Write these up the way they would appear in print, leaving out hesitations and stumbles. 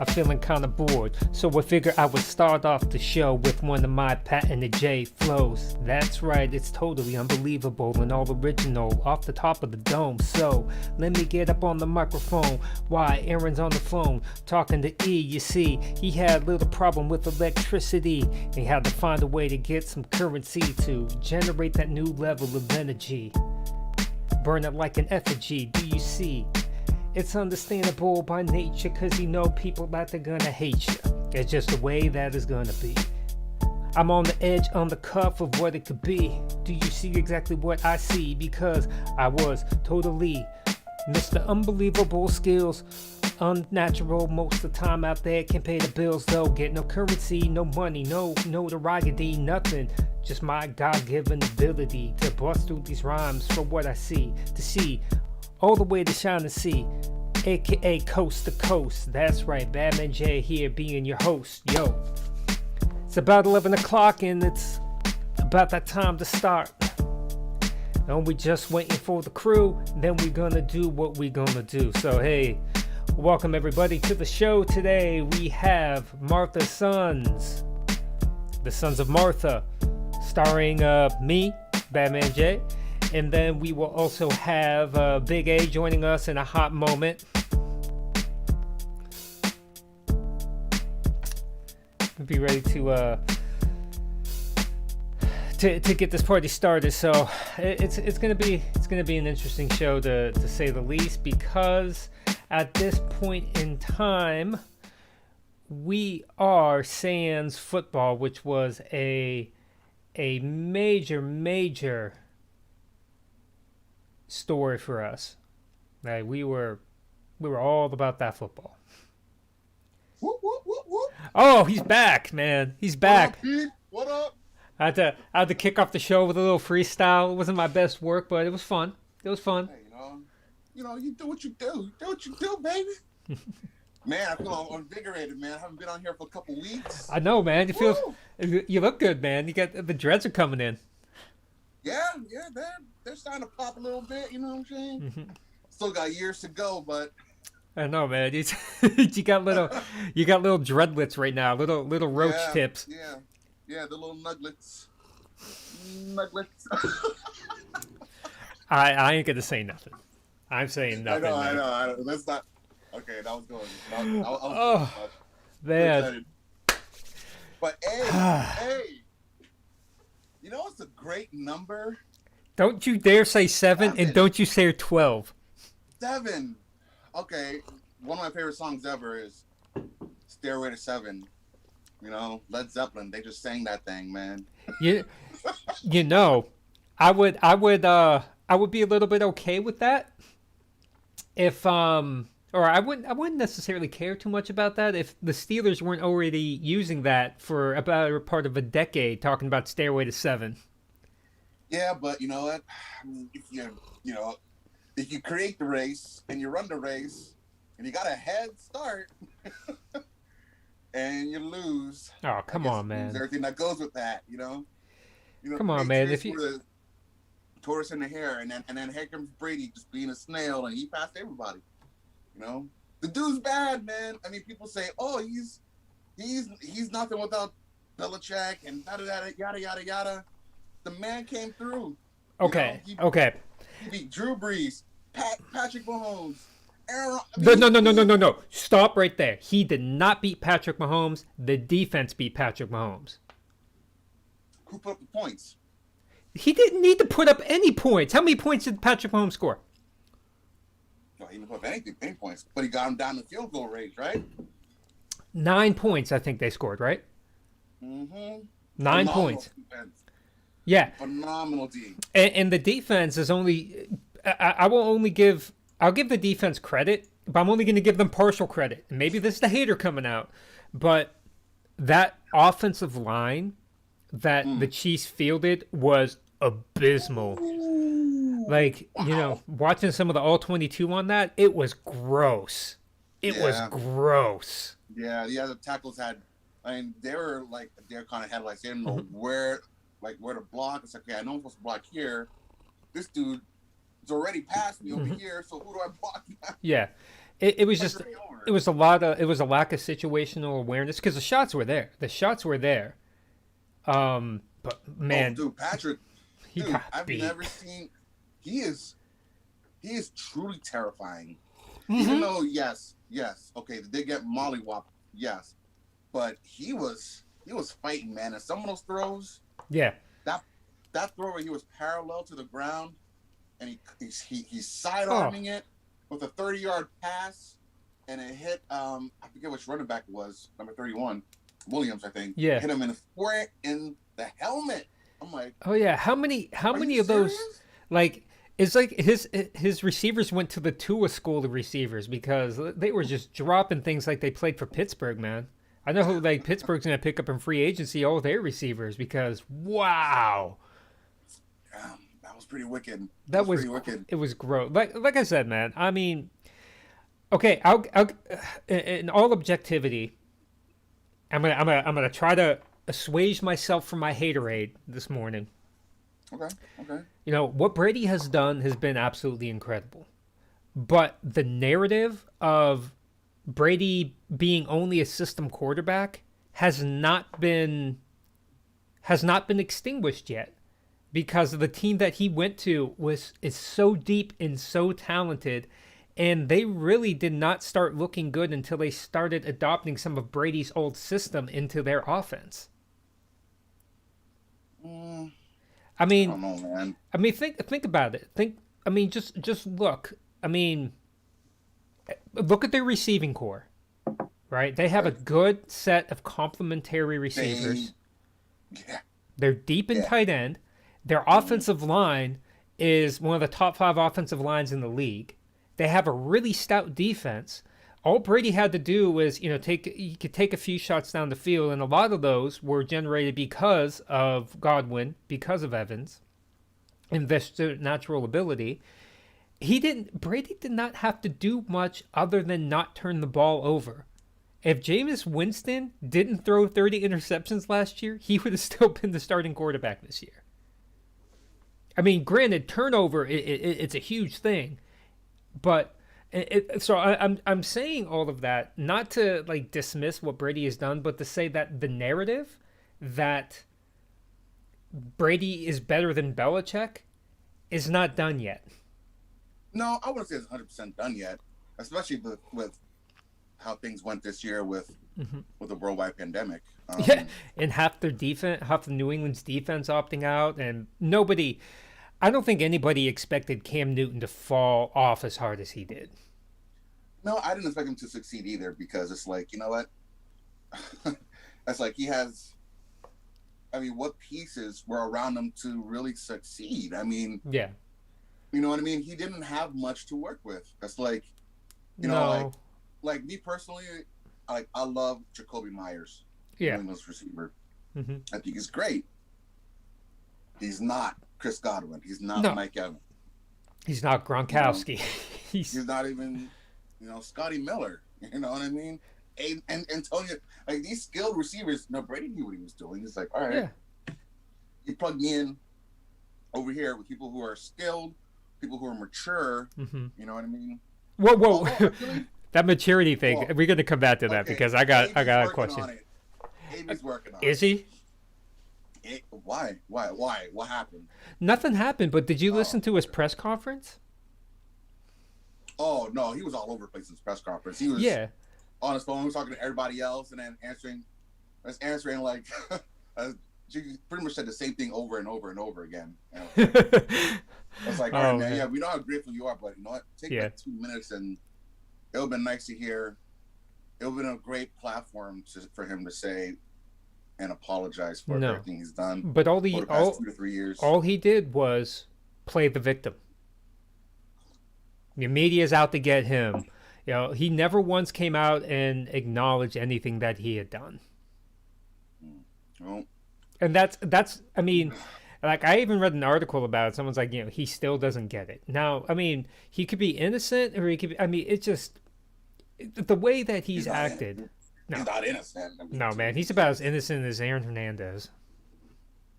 I'm feeling kinda bored, so I figured I would start off the show with one of my patented J flows. That's right, it's totally unbelievable and all original, off the top of the dome. So let me get up on the microphone while Aaron's on the phone talking to E. You see, he had a little problem with electricity. He had to find a way to get some currency to generate that new level of energy. Burn it like an effigy, do you see? It's understandable by nature, cause you know people that they're gonna hate you. It's just the way that it's gonna be. I'm on the edge, on the cuff of what it could be. Do you see exactly what I see? Because I was totally Mr. Unbelievable Skills. Unnatural most of the time out there, can't pay the bills though. Get no currency, no money, no notoriety, nothing. Just my God-given ability to bust through these rhymes for what I see. To see all the way to shine and see, aka coast to coast. That's right, Batman J here being your host. Yo, it's about 11 o'clock and it's about that time to start. And we just waiting for the crew, then we're gonna do what we gonna do. So hey, welcome everybody to the show. Today we have Martha's Sons, the Sons of Martha, starring me, Batman J. And then we will also have Big A joining us in a hot moment. We'll be ready to get this party started. So it's gonna be an interesting show to say the least, because at this point in time we are sans football, which was a major story for us. Like we were all about that football. Whoop, whoop, whoop, whoop. Oh, he's back, man. He's back. What up, Pete? What up? I had to kick off the show with a little freestyle. It wasn't my best work, but it was fun. It was fun. Hey, you do what you do. You do what you do, baby. Man, I feel invigorated, man. I haven't been on here for a couple weeks. I know, man. You look good, man. You got the dreads are coming in. Yeah, they're starting to pop a little bit. You know what I'm saying? Mm-hmm. Still got years to go, but I know, man. You got little dreadlets right now, little roach tips. Yeah, the little nuglets. I ain't gonna say nothing. I'm saying nothing. I know. That's not okay. That was going. Oh, man. But hey, you know what's a great number? Don't you dare say 7, and don't you say 12. 7. Okay, one of my favorite songs ever is "Stairway to 7." You know, Led Zeppelin. They just sang that thing, man. You know, I would be a little bit okay with that if or I wouldn't necessarily care too much about that if the Steelers weren't already using that for about a part of a decade, talking about Stairway to 7. Yeah, but you know what? If you create the race and you run the race and you got a head start and you lose. Oh, come on, man. Everything that goes with that, you know. Come on, man. If you the tortoise in the hare, and then here comes Brady just being a snail, and he passed everybody. You know, the dude's bad, man. I mean, people say, "Oh, he's nothing without Belichick and yada yada yada." The man came through. Okay. He beat Drew Brees, Patrick Mahomes, Aaron. No. Stop right there. He did not beat Patrick Mahomes. The defense beat Patrick Mahomes. Who put up the points? He didn't need to put up any points. How many points did Patrick Mahomes score? No, he didn't put up any points, but he got him down the field goal range, right? 9 points, I think they scored, right? Mm-hmm. 9 points. Defense. Yeah. Phenomenal D. And the defense is only. I'll give the defense credit, but I'm only going to give them partial credit. And maybe this is the hater coming out, but that offensive line that the Chiefs fielded was abysmal. Like, watching some of the all-22 on that, it was gross. It was gross. Yeah, the tackles had, they're kind of headlights. They didn't know where to block. It's like, okay, I know I'm supposed to block here. This dude is already past me over here, so who do I block now? Yeah. it was just Like, over. it was a lack of situational awareness because the shots were there. The shots were there. But Oh, man, dude, Patrick, he dude, got I've beat. never seen. He is truly terrifying. Mm-hmm. Even though, yes, okay, they did get mollywopped, yes, but he was fighting, man. And some of those throws, Yeah. that throw where he was parallel to the ground, and he's sidearming it with a 30-yard pass, and it hit I forget which running back it was, number 31, Williams, I think. Yeah. Hit him in the helmet. I'm like, Oh yeah. How many are you of those serious? like it's like his receivers went to the Tua school of receivers because they were just dropping things like they played for Pittsburgh, man. I know who like Pittsburgh's gonna pick up in free agency all their receivers because wow. That was pretty wicked. That was pretty wicked. it was gross. Like I said, man. I mean, okay, I'll in all objectivity, I'm gonna try to assuage myself from my haterade this morning. Okay. You know what Brady has done has been absolutely incredible, but the narrative of Brady being only a system quarterback has not been extinguished yet. Because the team that he went to is so deep and so talented, and they really did not start looking good until they started adopting some of Brady's old system into their offense. I I mean, don't know, man. think about it. Just look. Look at their receiving core, right? They have a good set of complementary receivers. Yeah. They're deep in Yeah. tight end. Their offensive line is one of the top 5 offensive lines in the league. They have a really stout defense. All Brady had to do was, he could take a few shots down the field, and a lot of those were generated because of Godwin, because of Evans, and their natural ability. Brady did not have to do much other than not turn the ball over. If Jameis Winston didn't throw 30 interceptions last year, he would have still been the starting quarterback this year. I mean, granted, turnover it's a huge thing, but so I'm saying all of that not to like dismiss what Brady has done, but to say that the narrative that Brady is better than Belichick is not done yet. No, I wouldn't say it's 100% done yet, especially with how things went this year with the worldwide pandemic. Yeah, and half the New England's defense opting out, and I don't think anybody expected Cam Newton to fall off as hard as he did. No, I didn't expect him to succeed either because it's like, you know what? It's like he has. I mean, what pieces were around him to really succeed? I mean, Yeah. you know what I mean? He didn't have much to work with. That's like, you know, No. like me personally, I love Jacoby Myers, Yeah. New England's receiver. hmm I think he's great. He's not Chris Godwin. He's not No. Mike Evans. He's not Gronkowski. He's not even, Scotty Miller. You know what I mean? And Antonio, like these skilled receivers. No, Brady knew what he was doing. He's like, all right, Yeah. he plugged me in over here with people who are skilled, people who are mature. hmm You know what I mean? Whoa. Although, actually, That maturity thing. Well, We're going to come back to that okay, because I got Avery's a working question. on it. Avery's working on Is he? it. Why? What happened? Nothing happened, but did you Oh. listen to his press conference? Oh no, he was all over the place in his press conference. He was Yeah. on his phone, he was talking to everybody else, and then answering like she pretty much said the same thing over and over and over again. I was like, all right, Oh, man, man. yeah, we know how grateful you are, but you know what? Take Yeah. like 2 minutes, and it would have been nice to hear. It would have been a great platform for him to say and apologize for No. everything he's done But for the past 2 to 3 years. all he did was play the victim. The media's out to get him. He never once came out and acknowledged anything that he had done. Well, And that's I mean, like I even read an article about it. Someone's like, he still doesn't get it. Now, I mean, he could be innocent or he could be, I mean, it's just the way that he's not acted. innocent. No. He's not innocent. I mean, No, man, he's about as innocent as Aaron Hernandez.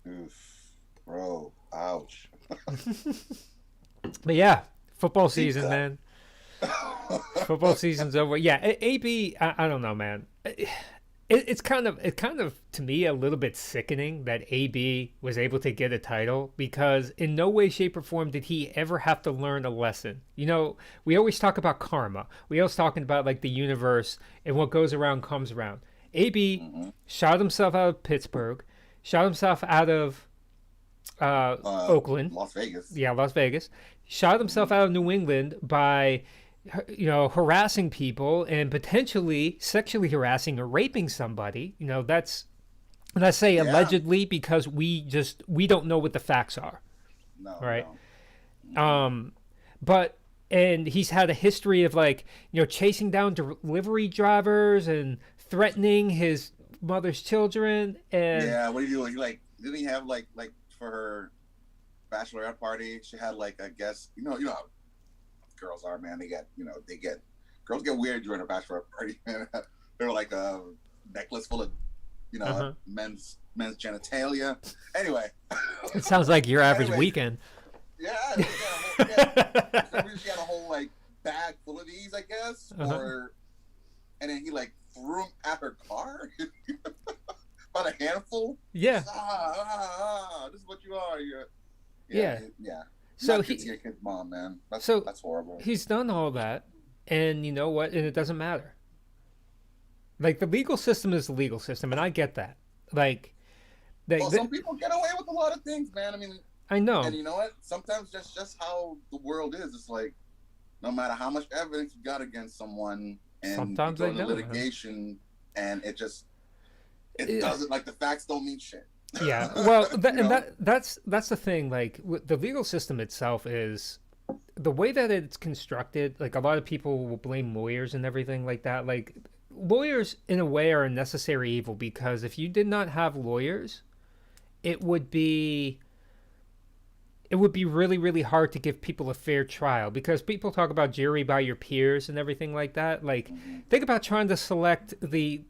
Oof, bro, ouch. But yeah, football Deep season, cut. man. Football season's over. Yeah, AB. I don't know, man. It's kind of to me a little bit sickening that AB was able to get a title because in no way, shape, or form did he ever have to learn a lesson. You know, we always talk about karma. We always talking about like the universe and what goes around comes around. AB shot himself out of Pittsburgh, shot himself out of Oakland. Las Vegas. Yeah, Las Vegas. Shot himself out of New England by, harassing people and potentially sexually harassing or raping somebody. You know, and I say allegedly because we don't know what the facts are. No. Right. No. But and he's had a history of chasing down delivery drivers and threatening his mother's children. And yeah, what do you do? Didn't he have like for her bachelorette party? She had I guess you know how girls are, man. Girls get weird during a bachelorette party. They're like a necklace full of men's genitalia. Anyway, it sounds like your average weekend. Yeah. She had a whole bag full of these, I guess, and then he threw them at her car. About a handful. Yeah. This is what you are. Yeah. So he's your kid's mom, man. That's horrible. He's done all that, and you know what? And it doesn't matter. Like the legal system is the legal system, and I get that. Some people get away with a lot of things, man. I mean, I know. And you know what? Sometimes that's just how the world is. It's no matter how much evidence you got against someone, and sometimes you go into litigation, and it doesn't the facts don't mean shit. Yeah, well, that's the thing. The legal system itself is the way that it's constructed. A lot of people will blame lawyers and everything like that. Lawyers, in a way, are a necessary evil because if you did not have lawyers, it would be really, really hard to give people a fair trial because people talk about jury by your peers and everything like that. Think about trying to select the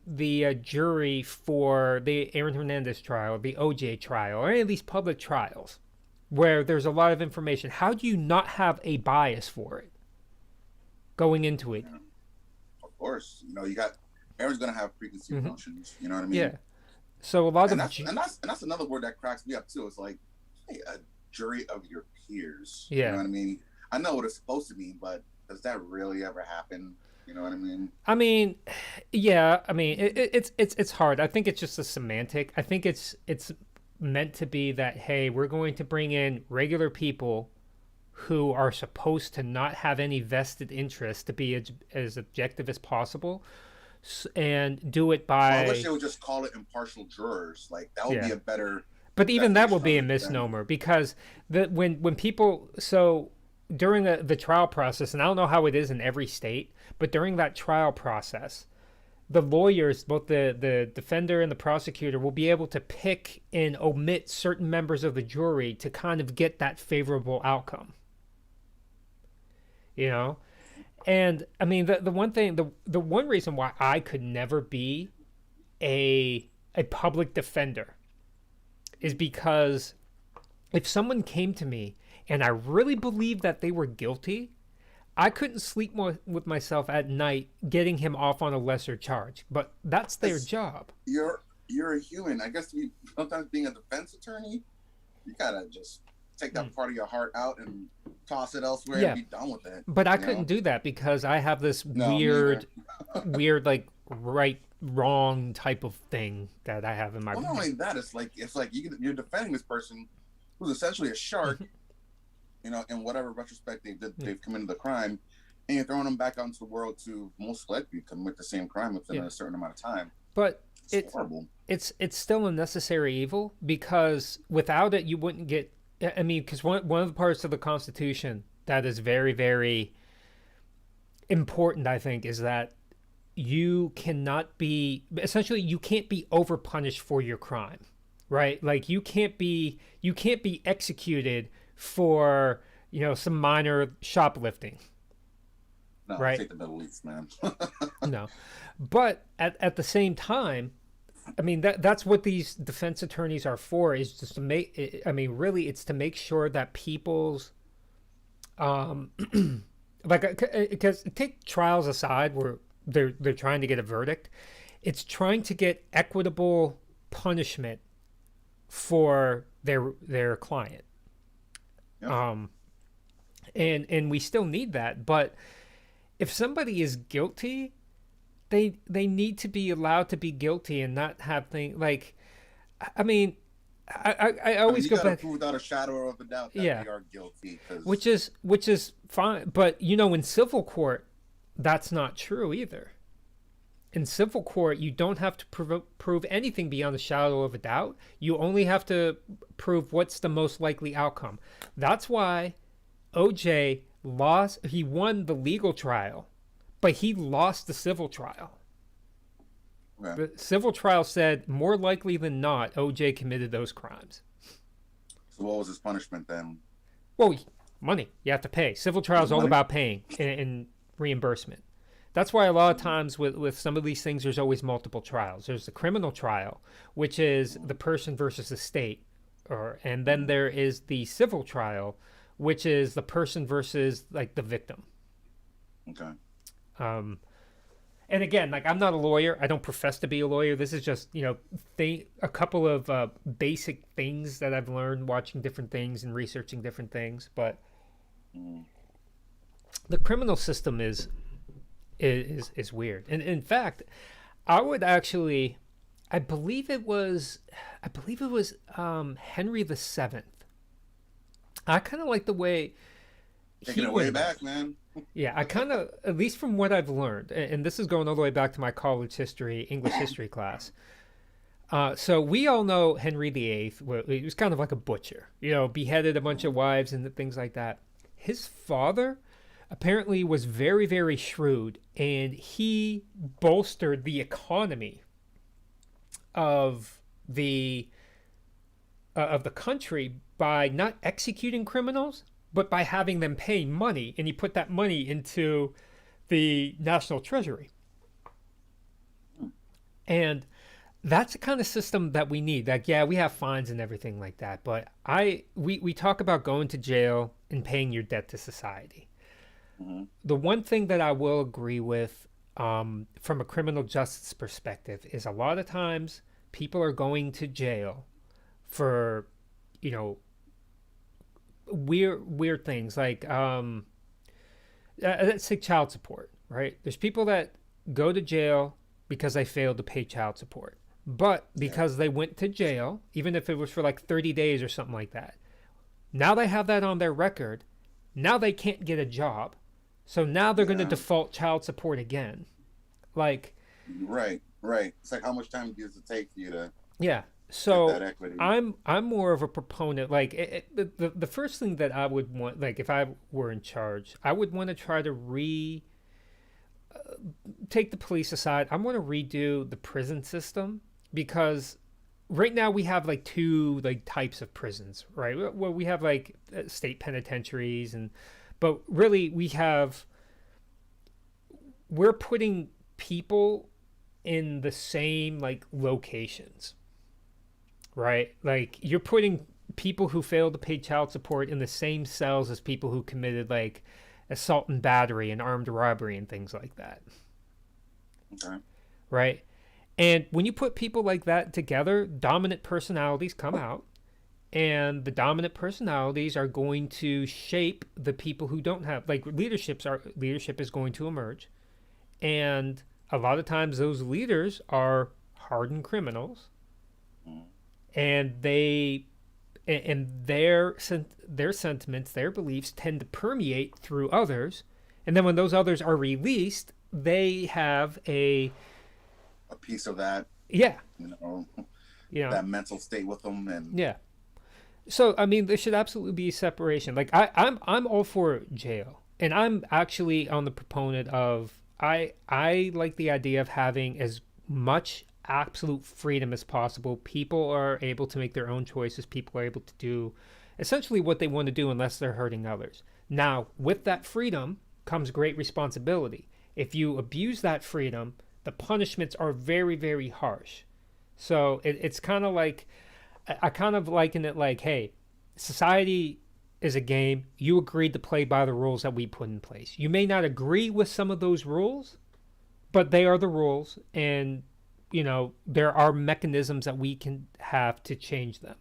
jury for the Aaron Hernandez trial, the OJ trial, or any of these public trials where there's a lot of information. How do you not have a bias for it going into it? Yeah. Of course, Aaron's gonna have preconceived notions. You know what I mean? Yeah. So a lot of that's another word that cracks me up too. It's hey, a jury of your peers. Yeah. You know what I mean? I know what it's supposed to mean, but does that really ever happen? You know what I mean? I mean, yeah. I mean, it's hard. I think it's just a semantic. I think it's meant to be that hey, we're going to bring in regular people who are supposed to not have any vested interest to be as objective as possible, and do it by. Well, I wish they would just call it impartial jurors. That would be a better. But even that would be a misnomer because when people during the trial process, and I don't know how it is in every state, but during that trial process, the lawyers, both the defender and the prosecutor, will be able to pick and omit certain members of the jury to kind of get that favorable outcome. And I mean the one thing, the one reason why I could never be a public defender is because if someone came to me and I really believed that they were guilty, I couldn't sleep with myself at night getting him off on a lesser charge. But that's their job. You're a human. I guess sometimes being a defense attorney, you gotta just take that part of your heart out and toss it elsewhere and be done with it. But I couldn't do that because I have this weird right wrong type of thing that I have in my not only that, it's you're defending this person who's essentially a shark, in whatever retrospect they've committed the crime, and you're throwing them back out into the world to most likely commit the same crime within a certain amount of time. But it's horrible. It's still a necessary evil because without it you wouldn't get. I mean, because one of the parts of the Constitution that is very, very important, I think, is that you can't be over punished for your crime, right? You can't be executed for some minor shoplifting. No, right? Take the Middle East, man. No, but at the same time, I mean that's what these defense attorneys are for, is just to make. I mean, really, it's to make sure that people's like because take trials aside where they're trying to get a verdict, it's trying to get equitable punishment for their client. Yep. And we still need that, but if somebody is guilty, they need to be allowed to be guilty and not have things like, I mean, I always you go gotta back, prove without a shadow of a doubt that yeah, they are guilty. Cause, which is fine, but in civil court, that's not true either. In civil court, you don't have to prove anything beyond a shadow of a doubt. You only have to prove what's the most likely outcome. That's why OJ lost. He won the legal trial, but he lost the civil trial. okay. The civil trial said more likely than not, OJ committed those crimes. So what was his punishment then? Well, money. You have to pay. Civil trial is all Money? about paying and reimbursement. That's why a lot of times with some of these things, there's always multiple trials. There's the criminal trial, which is the person versus the state, and then there is the civil trial, which is the person versus like the victim. Okay. And again, like I'm not a lawyer. I don't profess to be a lawyer. This is just a couple of basic things that I've learned watching different things and researching different things. But the criminal system is weird. And in fact, I would actually, I believe it was Henry the Seventh. I kind of like the way Taking it way back, man. Yeah, I kind of, at least from what I've learned, and this is going all the way back to my college history, English history class. So we all know Henry VIII. He was kind of like a butcher, beheaded a bunch of wives and things like that. His father apparently was very, very shrewd, and he bolstered the economy of the country by not executing criminals, but by having them pay money, and he put that money into the national treasury. And that's the kind of system that we need. Like, yeah, we have fines and everything like that, but we talk about going to jail and paying your debt to society. Mm-hmm. The one thing that I will agree with from a criminal justice perspective is a lot of times people are going to jail for, weird things like let's say child support, right? There's people that go to jail because they failed to pay child support, but because they went to jail, even if it was for like 30 days or something like that, now they have that on their record. Now they can't get a job, so now they're going to default child support again. Like, right. It's like, how much time does it take for you to yeah. get So that equity? I'm more of a proponent. Like the first thing that I would want, like if I were in charge, I would want to try to take the police aside. I want to redo the prison system, because right now we have like two like types of prisons, right? Well, we have like state penitentiaries, but really we're putting people in the same like locations. Right? Like you're putting people who failed to pay child support in the same cells as people who committed like assault and battery and armed robbery and things like that. Okay. Right? And when you put people like that together, dominant personalities come out, and the dominant personalities are going to shape the people who don't have, like, leadership is going to emerge. And a lot of times those leaders are hardened criminals. And their sentiments, their beliefs tend to permeate through others, and then when those others are released, they have a piece of that, that mental state with them, and So I mean, there should absolutely be a separation. Like I'm all for jail, and I'm actually on the proponent of I like the idea of having as much absolute freedom as possible. People are able to make their own choices. People are able to do essentially what they want to do unless they're hurting others. Now, with that freedom comes great responsibility. If you abuse that freedom, the punishments are very, very harsh. So it's kind of like, I kind of liken it like, hey, society is a game. You agreed to play by the rules that we put in place. You may not agree with some of those rules, but they are the rules, and there are mechanisms that we can have to change them.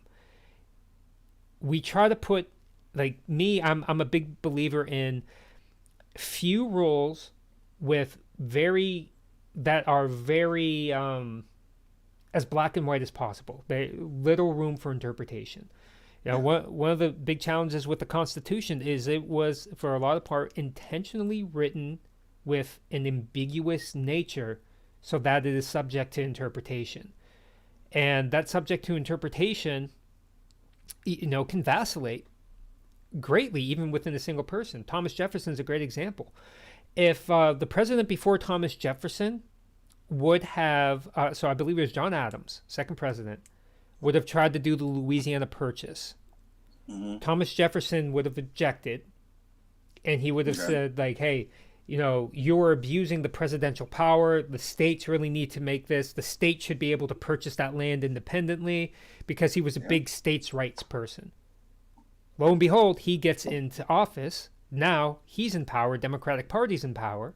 We try to put, like me, I'm a big believer in few rules with that are very as black and white as possible. Little room for interpretation. One of the big challenges with the Constitution is it was, for a lot of part, intentionally written with an ambiguous nature so that it is subject to interpretation. And that subject to interpretation, can vacillate greatly, even within a single person. Thomas Jefferson is a great example. If the president before Thomas Jefferson would have, so I believe it was John Adams, second president, would have tried to do the Louisiana Purchase. Mm-hmm. Thomas Jefferson would have objected, and he would have said, like, hey, you're abusing the presidential power. The states really need to make this. The state should be able to purchase that land independently, because he was a big states' rights person. Lo and behold, he gets into office. Now he's in power. Democratic Party's in power.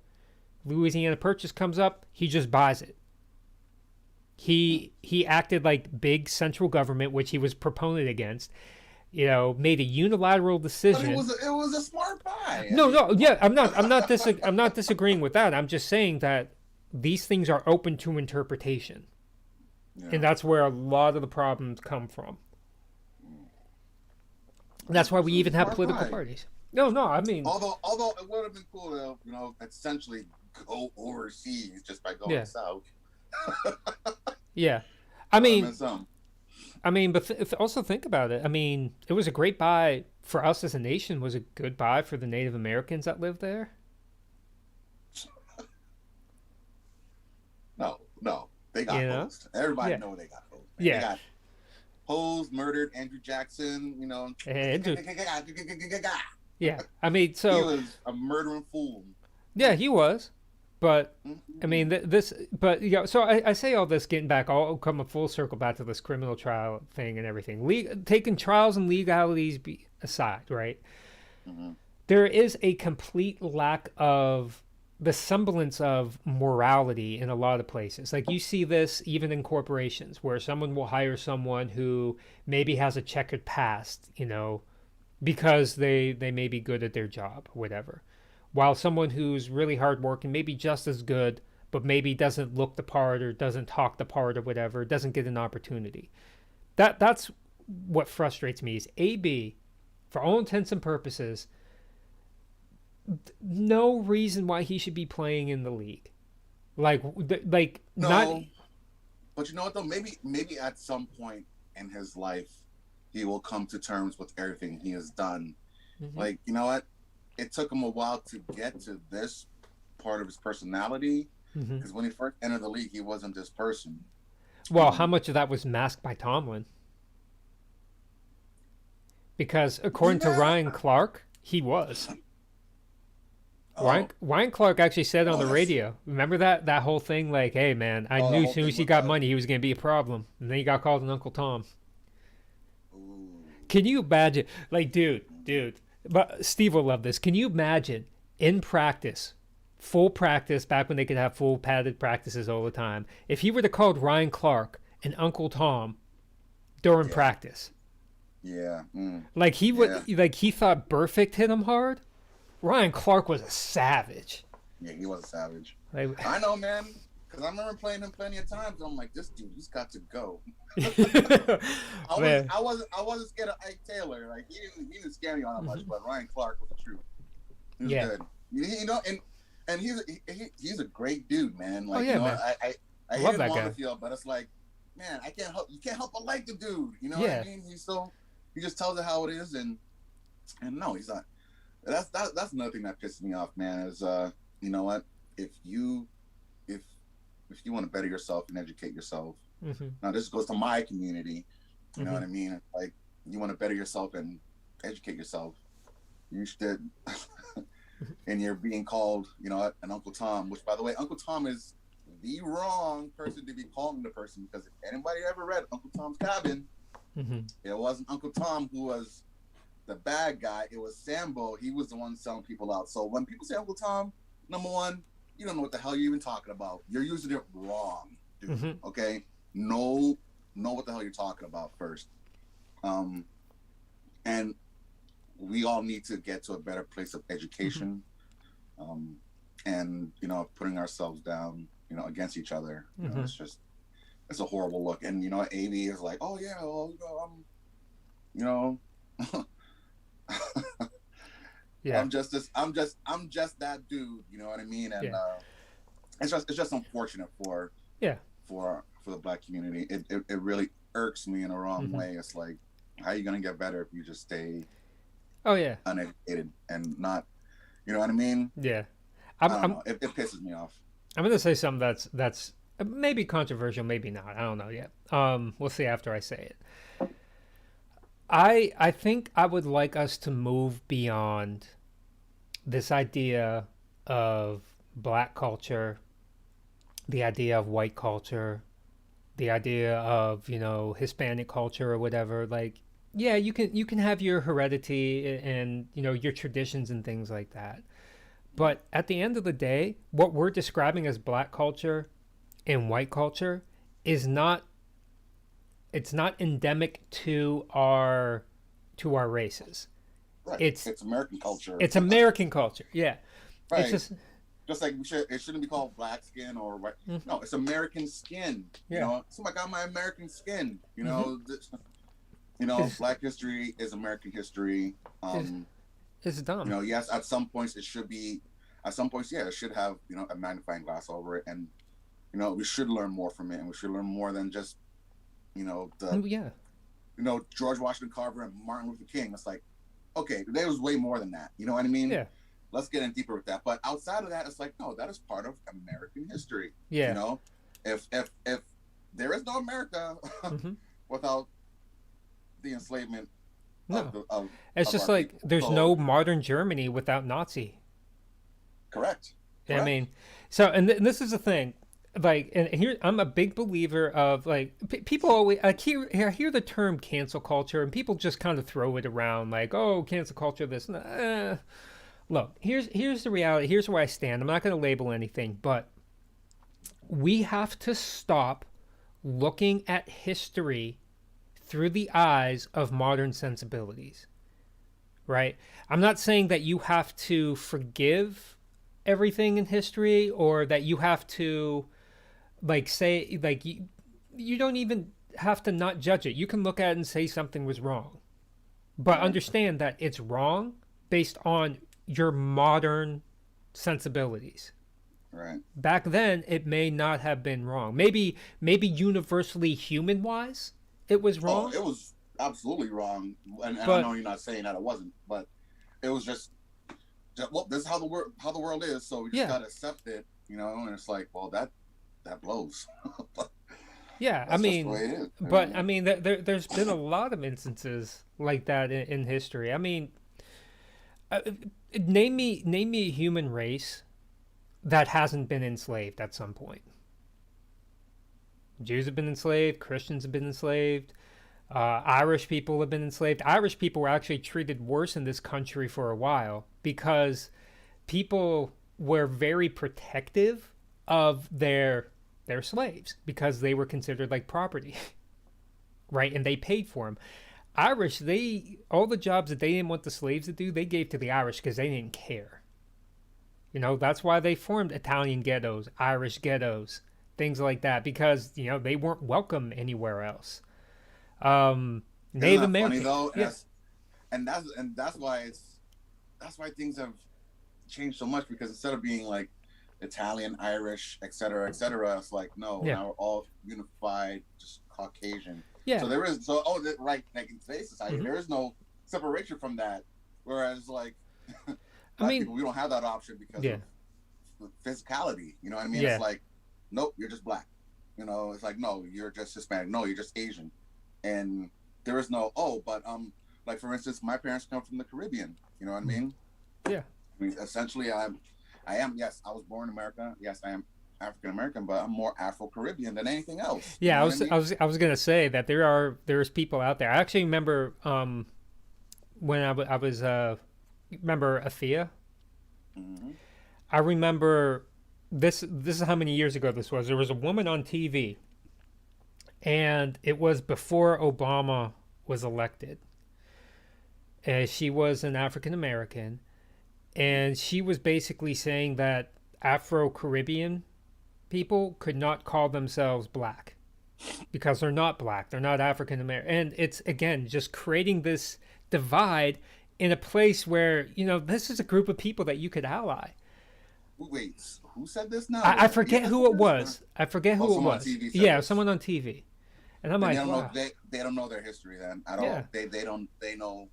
Louisiana Purchase comes up. He just buys it. He acted like big central government, which he was proponent against. Made a unilateral decision. But it was a smart buy. No, yeah, I'm not disagreeing with that. I'm just saying that these things are open to interpretation, and that's where a lot of the problems come from. That's why we even have political parties. No, I mean, although it would have been cool to essentially go overseas just by going south. Yeah, I mean, but also think about it. I mean, it was a great buy for us as a nation. Was a good buy for the Native Americans that lived there. No, they got hosed. Everybody know they got hosed. Yeah, they got hosed, murdered. Andrew Jackson, Yeah, I mean, so he was a murdering fool. Yeah, he was. But I mean, so I say all this, getting back, I'll come a full circle back to this criminal trial thing and everything. Taking trials and legalities aside, right? Mm-hmm. There is a complete lack of the semblance of morality in a lot of places. Like, you see this even in corporations, where someone will hire someone who maybe has a checkered past, because they may be good at their job, whatever. While someone who's really hardworking, maybe just as good, but maybe doesn't look the part or doesn't talk the part or whatever, doesn't get an opportunity. That's what frustrates me, is AB, for all intents and purposes, no reason why he should be playing in the league. Like no. Not. But you know what though? Maybe at some point in his life, he will come to terms with everything he has done. Mm-hmm. Like, you know what? It took him a while to get to this part of his personality, because when he first entered the league, he wasn't this person. Well, how much of that was masked by Tomlin? Because according to Ryan Clark, he was. Ryan Clark actually said on the radio, remember that whole thing, like, hey man, I knew as soon as he got money, he was going to be a problem. And then he got called an Uncle Tom. Ooh. Can you imagine? Like, dude, but Steve will love this. Can you imagine in practice, full practice, back when they could have full padded practices all the time, if he were to call Ryan Clark an Uncle Tom during practice? Yeah. Like, he would, like, he thought Burfict hit him hard. Ryan Clark was a savage. Yeah, he was a savage. Like, I know, man, because I remember playing him plenty of times. I'm like, this dude, he's got to go. I wasn't scared of Ike Taylor. Like, he didn't scare me all that much, but Ryan Clark was the truth. He was good. And he's a great dude, man. Like, man. I love hate that him guy. on the field, but it's like, man, you can't help but like the dude. You know what I mean? He just tells it how it is, and no, he's not. That's another thing that pisses me off, man. Is you know what? If you want to better yourself and educate yourself, now this goes to my community. You know what I mean? Like, you want to better yourself and educate yourself, you should. And you're being called, an Uncle Tom, which, by the way, Uncle Tom is the wrong person to be calling the person, because if anybody ever read Uncle Tom's Cabin, it wasn't Uncle Tom who was the bad guy. It was Sambo. He was the one selling people out. So when people say Uncle Tom, number one, you don't know what the hell you're even talking about. You're using it wrong, dude. Mm-hmm. Okay, know what the hell you're talking about first. And we all need to get to a better place of education, and putting ourselves down, against each other. It's a horrible look. And AV is like, oh yeah, well, Yeah. I'm just that dude. You know what I mean? And it's just unfortunate for the Black community. It really irks me in a wrong way. It's like, how are you gonna get better if you just stay uneducated and not, you know what I mean? Yeah. I don't know. It pisses me off. I'm gonna say something that's maybe controversial, maybe not. I don't know yet. We'll see after I say it. I think I would like us to move beyond this idea of Black culture, the idea of white culture, the idea of Hispanic culture or whatever. Like, yeah, you can have your heredity and your traditions and things like that, but at the end of the day, what we're describing as Black culture and white culture is not endemic to our races. Right. It's American culture. It's American culture. Yeah. Right. It's just like it shouldn't be called black skin or white. No, it's American skin. Yeah. Somebody got my American skin. Black history is American history. It's dumb. Yes, at some points it should be. At some points, yeah, it should have a magnifying glass over it, and we should learn more from it, and we should learn more than just George Washington Carver and Martin Luther King. It's like, okay, there was way more than that. You know what I mean? Yeah. Let's get in deeper with that. But outside of that, it's like, no, that is part of American history. Yeah. If there is no America without the enslavement. No. Of it's of just our like people. there's So, no modern Germany without Nazi. Correct. I mean, so and this is the thing. Like, and here I'm a big believer of like people always I hear the term cancel culture, and people just kind of throw it around like, oh, cancel culture, this. Look, here's the reality. Here's where I stand. I'm not going to label anything, but we have to stop looking at history through the eyes of modern sensibilities. Right? I'm not saying that you have to forgive everything in history, or that you have to say you don't even have to not judge it. You can look at it and say something was wrong, but understand that it's wrong based on your modern sensibilities. Right. Back then it may not have been wrong. Maybe universally human wise it was wrong. It was absolutely wrong, and I know you're not saying that it wasn't, but it was just well, this is how the world is, so we just gotta accept it, and it's like, well, that blows. Yeah, I mean, but I mean, there's been a lot of instances like that in history. I mean, name me a human race that hasn't been enslaved at some point. Jews have been enslaved. Christians have been enslaved. Irish people have been enslaved. Irish people were actually treated worse in this country for a while because people were very protective of their slaves because they were considered like property, right? And they paid for them. Irish, all the jobs that they didn't want the slaves to do, they gave to the Irish because they didn't care. That's why they formed Italian ghettos, Irish ghettos, things like that, because they weren't welcome anywhere else. Native American, though? Yeah. And that's why things have changed so much, because instead of being like Italian, Irish, etc., it's like, no, now we're all unified, just Caucasian. Yeah. So there is like in today's society, there is no separation from that. Whereas like, people, we don't have that option because of physicality. You know what I mean? Yeah. It's like, nope, you're just black. It's like, no, you're just Hispanic. No, you're just Asian. And there is no, but like for instance, my parents come from the Caribbean. You know what I mean? Yeah. I mean, essentially, I am. Yes, I was born in America. Yes, I am African American, but I'm more Afro-Caribbean than anything else. Yeah, I was gonna say that there's people out there. I actually remember when I was remember Athea. Hmm. I remember this. This is how many years ago this was. There was a woman on TV, and it was before Obama was elected. And she was an African American, and she was basically saying that Afro Caribbean people could not call themselves black because they're not black, they're not African American, and it's again just creating this divide in a place where this is a group of people that you could ally. Wait, who said this now? I Was it forget Thea who said it this, was. I forget or who it someone on was. TV said Yeah, this? someone on TV, and I'm Then they like, don't know wow. they don't know their history then at Yeah. all. They don't they know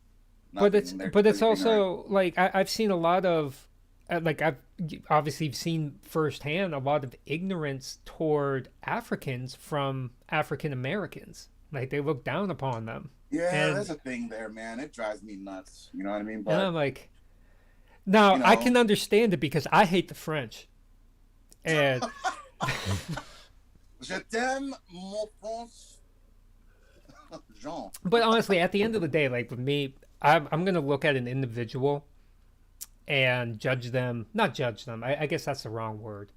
But nothing. it's They're but it's completely ignorant. also like I've seen a lot of like I've obviously seen firsthand a lot of ignorance toward Africans from African Americans. Like they look down upon them, Yeah, and there's a thing there, man. It drives me nuts. You know what I mean? and But I'm like, now you I know, can understand it because I hate the French, and je t'aime, mon France, Jean. but honestly, at the end of the day, like with me, I'm gonna look at an individual and judge them. Not judge them. I guess that's the wrong word.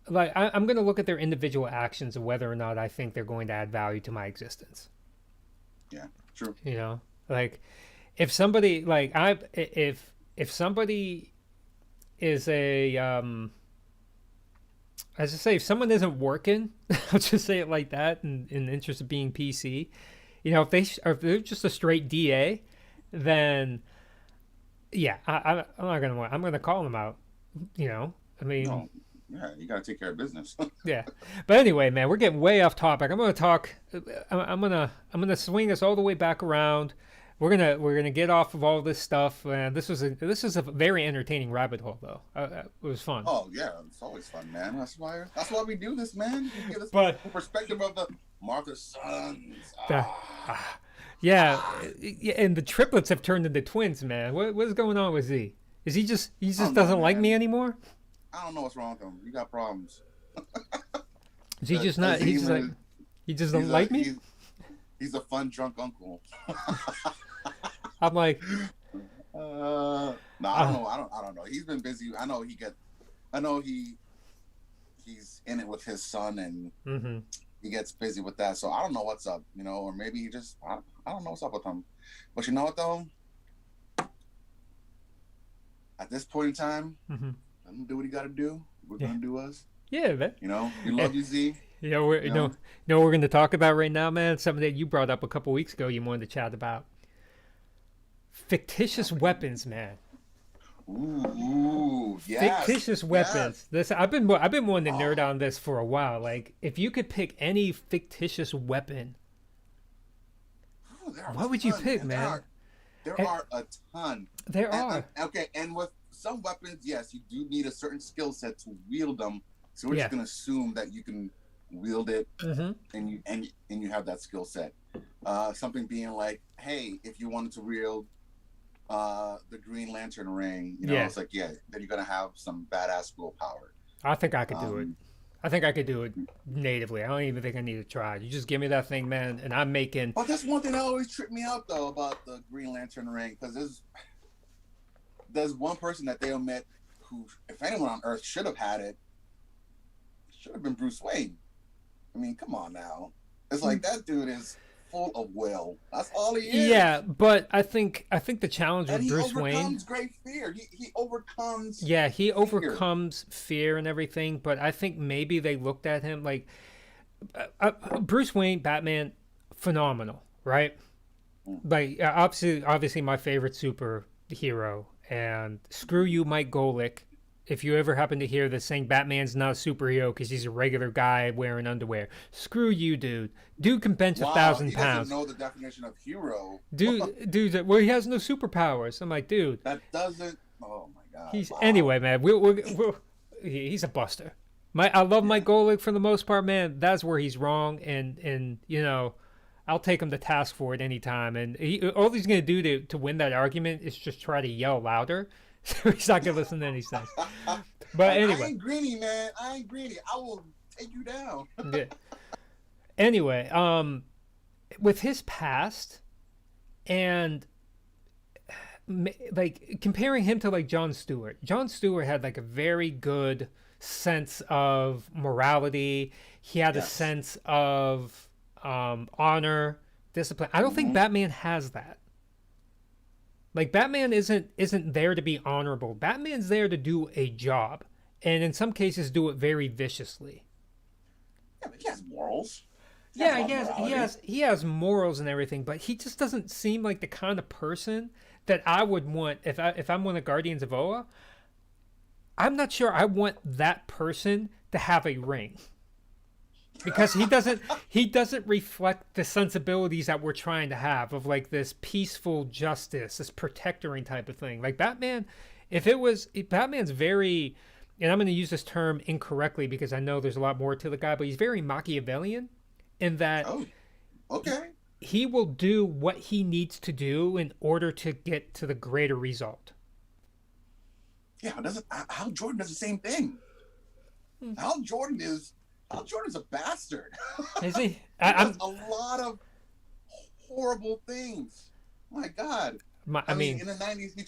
Like I'm going to look at their individual actions and whether or not I think they're going to add value to my existence. Yeah, true. You know, like if somebody like I if somebody is a as I say, if someone isn't working, I'll just say it like that, in the interest of being PC. If they're just a straight DA, then yeah, I'm not gonna. I'm gonna call them out. I mean, No, yeah, you gotta take care of business. yeah. But anyway, man, we're getting way off topic. I'm gonna talk. I'm gonna swing us all the way back around. We're gonna get off of all this stuff. This was a very entertaining rabbit hole, though. It was fun. Oh yeah, it's always fun, man. That's why we do this, man. We give this But perspective of the Martha's sons. the, yeah, and the triplets have turned into twins, man. What's going on with Z? Is he I just don't know, doesn't like man. me anymore? I don't know what's wrong with him. You got problems. Is he just not? He's just like he just he's don't a, like me. he's a fun drunk uncle. I'm like, No, I don't know. I don't know. He's been busy. I know he's in it with his son, and mm-hmm. he gets busy with that. So I don't know what's up, or maybe he just I don't know what's up with him. But you know what though? At this point in time, Mm-hmm. let him do what he got to do. We're Yeah. gonna do us. Yeah, man. We love you, Z. We're, You know? you know what we're going to talk about right now, man? Something that you brought up a couple weeks ago. You wanted to chat about fictitious weapons, man. Ooh, yes. Fictitious yes. weapons. This I've been wanting to nerd Oh. on this for a while. Like, if you could pick any fictitious weapon, Ooh, there are what a would you ton, pick, There man? are, there And- are a ton. There are. Okay, and with some weapons, yes, you do need a certain skill set to wield them. So we're Yeah. just gonna assume that you can wield it, Mm-hmm. and you have that skill set. Something being like, hey, if you wanted to wield the Green Lantern ring, Yeah. it's like, yeah, then you're gonna have some badass willpower. I think I could do it. Um, I think I could do it natively. I don't even think I need to try. You just give me that thing, man, and I'm making. But that's one thing that always tripped me out though about the Green Lantern ring, because there's one person that they omit who, if anyone on Earth should have had it, should have been Bruce Wayne. I mean, come on now. It's like that dude is full of will. That's all he is. Yeah, but I think the challenge And with he Bruce Wayne. overcomes great fear. He overcomes. Yeah, he overcomes fear and everything, but I think maybe they looked at him like Bruce Wayne, Batman, phenomenal, right? Like obviously my favorite superhero, and screw you, Mike Golick. If you ever happen to hear this saying Batman's not a superhero because he's a regular guy wearing underwear, screw you, dude. Dude can bench Wow, 1,000 he pounds. doesn't know the definition of hero. Dude, well, he has no superpowers. I'm like, dude. That doesn't. Oh my god. He's wow. anyway, man. He's a buster. I love Mike Golick for the most part, man. That's where he's wrong, and I'll take him to task for it anytime. And all he's gonna do to win that argument is just try to yell louder. So he's not gonna listen to anything. But I anyway, ain't greeny, man. I ain't greeny. I will take you down. yeah. Anyway, with his past, and like comparing him to like Jon Stewart. Jon Stewart had like a very good sense of morality. He had a Yes. sense of honor, discipline. I don't think Batman has that. Like Batman isn't there to be honorable. Batman's there to do a job, and in some cases do it very viciously. Yeah, but he has morals. Yeah, a lot of morality. he has morals and everything, but he just doesn't seem like the kind of person that I would want if I'm one of the Guardians of Oa. I'm not sure I want that person to have a ring. Because he doesn't reflect the sensibilities that we're trying to have of like this peaceful justice, this protectoring type of thing. Like Batman, if Batman's very, and I'm going to use this term incorrectly because I know there's a lot more to the guy, but he's very Machiavellian in that Oh, okay. he will do what he needs to do in order to get to the greater result. Yeah, doesn't Hal Jordan does the same thing. Hal Jordan's a bastard. Is he? He I'm, does a lot of horrible things. My God. I mean, in the '90s, he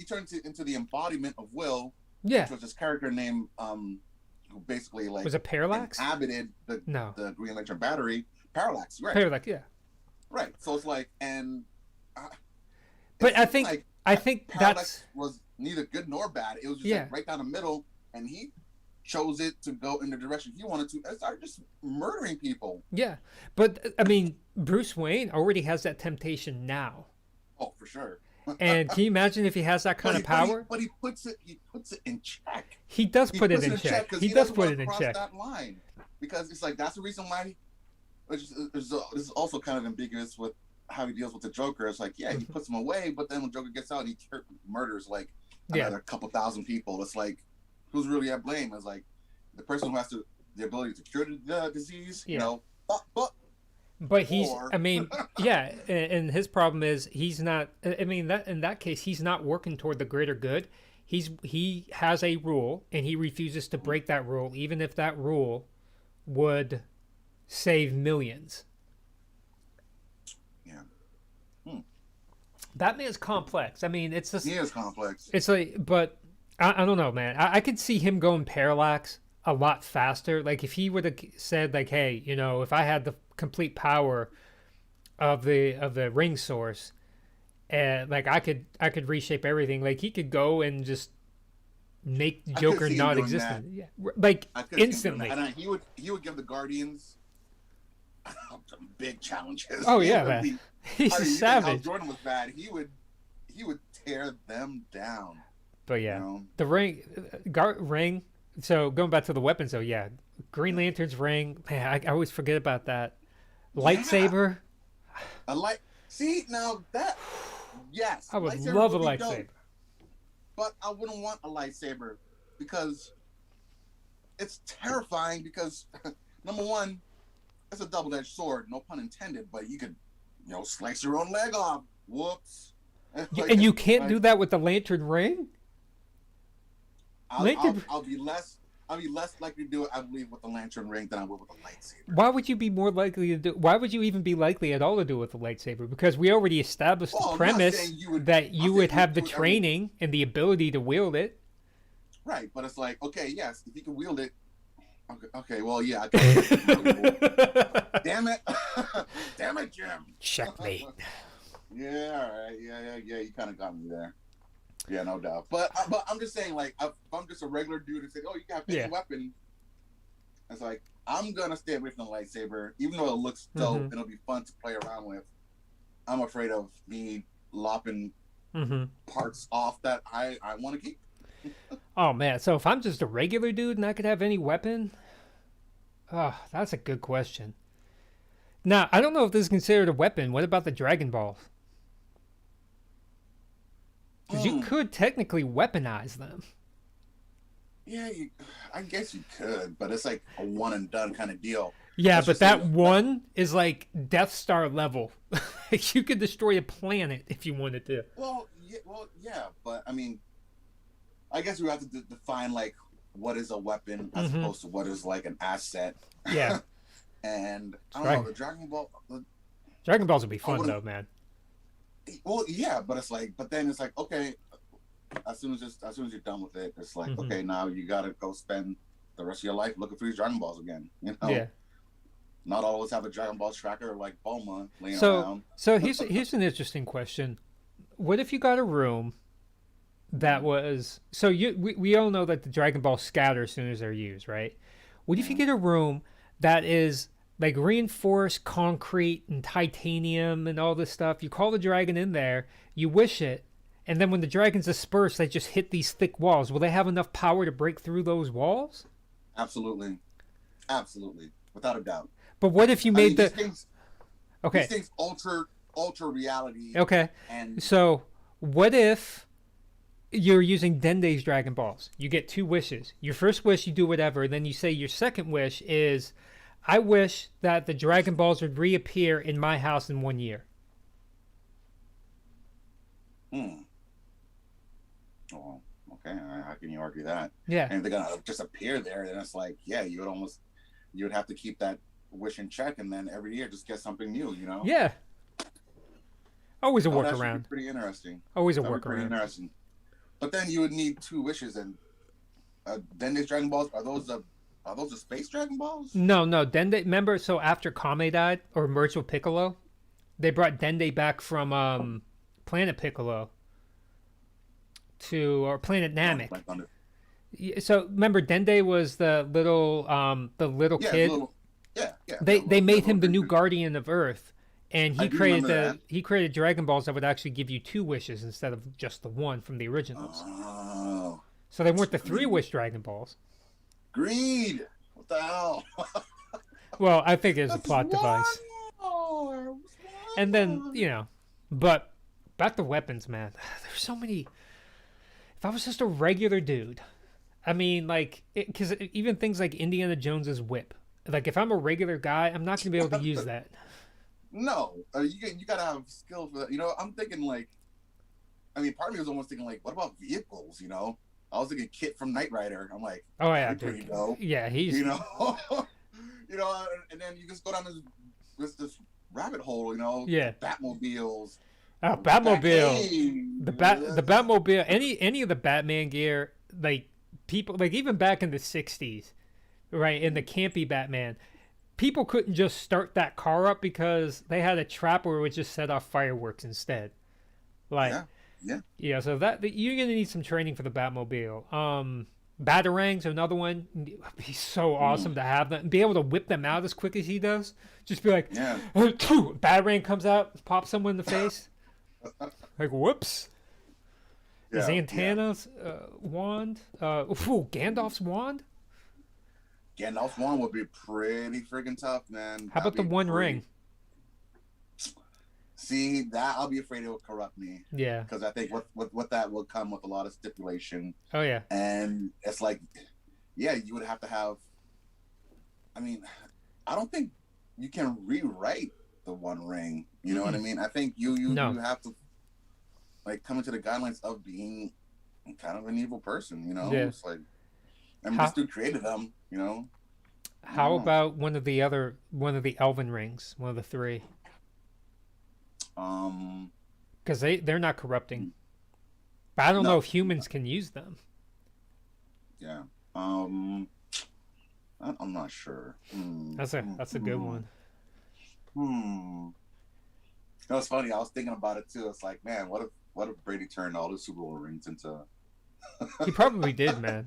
turned into the embodiment of Will, yeah. which was this character named who basically like Was it Parallax? inhabited No. the Green Lantern battery. Parallax, right? Parallax, yeah. Right. So it's like, and But it I seems think like I think Parallax that's was neither good nor bad. It was just Yeah. like right down the middle, and he chose it to go in the direction he wanted to and started just murdering people. yeah. But I mean, Bruce Wayne already has that temptation now. Oh, for sure. And can you imagine if he has that kind of power? But he puts it in check. He does He put it puts in check. 'cause He does doesn't put wanna it in cross check. that line, because it's like that's the reason why. This is also kind of ambiguous with how he deals with the Joker. It's like, yeah, he puts him away, but then when Joker gets out, he murders like another couple thousand people. It's like, who's really at blame? It's like the person who has the ability to cure the disease. Yeah. You know, But he's, Or- I mean, yeah, and his problem is he's not. I mean, that in that case, he's not working toward the greater good. He has a rule, and he refuses to break that rule, even if that rule would save millions. Yeah. Batman's complex. I mean, it's just He is complex. it's like, but I don't know, man. I could see him going Parallax a lot faster. Like if he would have said, like, hey, you know, if I had the complete power of the ring source, and like I could reshape everything. Like he could go and just make I could Joker see him not doing existent. Yeah, like I could see him doing instantly. that. And he would give the Guardians some big challenges. Oh He yeah, would man. be- He's I a mean, you think Hal savage. Jordan was bad. He would tear them down. But yeah, You know? the ring. So going back to the weapons, though, yeah, Green Lantern's ring. Man, I always forget about that. Lightsaber. I like. See now that. Yes, I would lightsaber love a would be lightsaber. dope, but I wouldn't want a lightsaber because it's terrifying. Because number one, it's a double-edged sword, no pun intended. But you could, slice your own leg off. Whoops. And you can't do that with the Lantern ring. Lantern- I'll be less likely to do it, I believe, with the lantern ring than I would with a lightsaber. Why would you be more likely to do? Why would you even be likely at all to do it with a lightsaber? Because we already established Well, the I'm not premise saying you would- that I'm you saying would you have the do it every- training and the ability to wield it. Right, but it's like, okay, yes, if you can wield it. Okay, well, yeah. I can. Damn it. Damn it, Jim. Checkmate. Yeah, all right. Yeah. You kind of got me there. Yeah, no doubt. But I'm just saying, like, if I'm just a regular dude and say, oh, you got a Yeah. weapon. It's like, I'm going to stay away from the lightsaber, even though it looks dope and it'll be fun to play around with. I'm afraid of me lopping parts off that I want to keep. Oh man, so if I'm just a regular dude and I could have any weapon, oh, that's a good question. Now I don't know if this is considered a weapon. What about the Dragon Balls? Because you could technically weaponize them. Yeah, I guess you could, but it's like a one and done kind of deal. Yeah, Let's but just that say- one is like Death Star level. You could destroy a planet if you wanted to. Well, yeah, but I mean, I guess we have to define like what is a weapon as opposed to what is like an asset. Yeah, And I don't Right. know, the Dragon Ball. Dragon Balls would be fun wouldn't- though, man. Well, yeah, but it's like, but then it's like, okay, as soon as you're done with it, it's like, Hmm. okay, now you gotta go spend the rest of your life looking for these Dragon Balls again. You know, Yeah. not all of us have a Dragon Ball tracker like Bulma laying So around. so here's an interesting question. What if you got a room that was so we all know that the Dragon Balls scatter as soon as they're used, right? What if you Yeah. get a room that is like reinforced concrete and titanium and all this stuff? You call the dragon in there, you wish it, and then when the dragons disperse, they just hit these thick walls. Will they have enough power to break through those walls? Absolutely, absolutely, without a doubt. But what if you I made mean, the these okay, things alter reality, okay. and So what if you're using Dende's Dragon Balls? You get two wishes. Your first wish, you do whatever. Then you say your second wish is, I wish that the Dragon Balls would reappear in my house in 1 year. hmm, oh, okay, how can you argue that? Yeah. And if they're gonna just appear there, then it's like, yeah, you would have to keep that wish in check, and then every year just get something new, you know? Yeah. Always a Oh, that should be workaround. pretty interesting. Always a That would be pretty workaround. interesting. But then you would need two wishes, and then these Dragon Balls are those the space Dragon Balls? No, no. Dende, remember, so after Kame died or merged with Piccolo, they brought Dende back from Planet Piccolo to, or Planet Namek. Like on the, So remember, Dende was the little yeah, kid. little, yeah, yeah. They made him the new creature. guardian of Earth, and I he do created remember that. he created Dragon Balls that would actually give you two wishes instead of just the one from the originals. Oh, So they weren't the three wish Dragon Balls. greed. What the hell? Well, I think it was a That's plot device. war. And then but back to weapons, man. There's so many. If I was just a regular dude, I mean, like, because even things like Indiana Jones's whip. Like, if I'm a regular guy, I'm not gonna be able to use that. No, you gotta have skill for that. You know, I'm thinking like, I mean, part of me was almost thinking like, what about vehicles? You know, I was thinking Kit from Knight Rider. I'm like, Oh yeah, that'd be pretty dude. dope. Yeah, he's You know, you know, and then you just go down this rabbit hole. You know, Yeah. Batmobiles, Batmobile. Batcave, The Batmobile, any of the Batman gear, like people, like even back in the '60s, right, in the campy Batman, people couldn't just start that car up because they had a trap where it would just set off fireworks instead. Like, Yeah. so you're gonna need some training for the Batmobile. Batarangs, another one. It would be so awesome to have them, be able to whip them out as quick as he does. Just be like, Yeah. Batarang comes out, pops someone in the face. Like, whoops. Yeah, Zantana's wand. Gandalf's wand. Gandalf's wand would be pretty freaking tough, man. How about the One Ring? See, that I'll be afraid it will corrupt me Yeah. because I think what that will come with a lot of stipulation, Oh yeah. and it's like, yeah, you would have to have. I mean, I don't think you can rewrite the One Ring. You know what I mean? I think you No. you have to like come into the guidelines of being kind of an evil person. You know, Yeah. it's like, I mean, How- this dude created them. You know. How Oh. about one of the Elven rings? One of the three. Because they're not corrupting. But I don't No. know if humans can use them. Yeah. I'm not sure. That's a good one. It was funny. I was thinking about it too. It's like, man, what if Brady turned all the Super Bowl rings into? He probably did, man.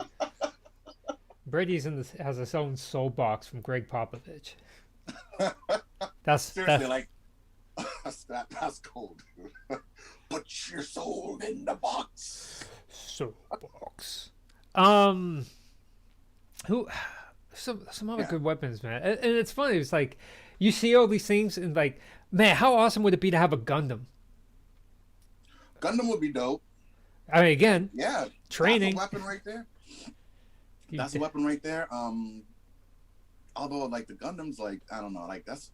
Brady's has his own soul box from Greg Popovich. That's Seriously, like that's cold. Put your soul in the box. soul box. Who? Some other Yeah. good weapons, man. And it's funny. It's like you see all these things, and like, man, how awesome would it be to have a Gundam? Gundam would be dope. I mean, again, Yeah. training. That's a weapon right there. You That's a weapon right there. Although like the Gundams, like I don't know, like that's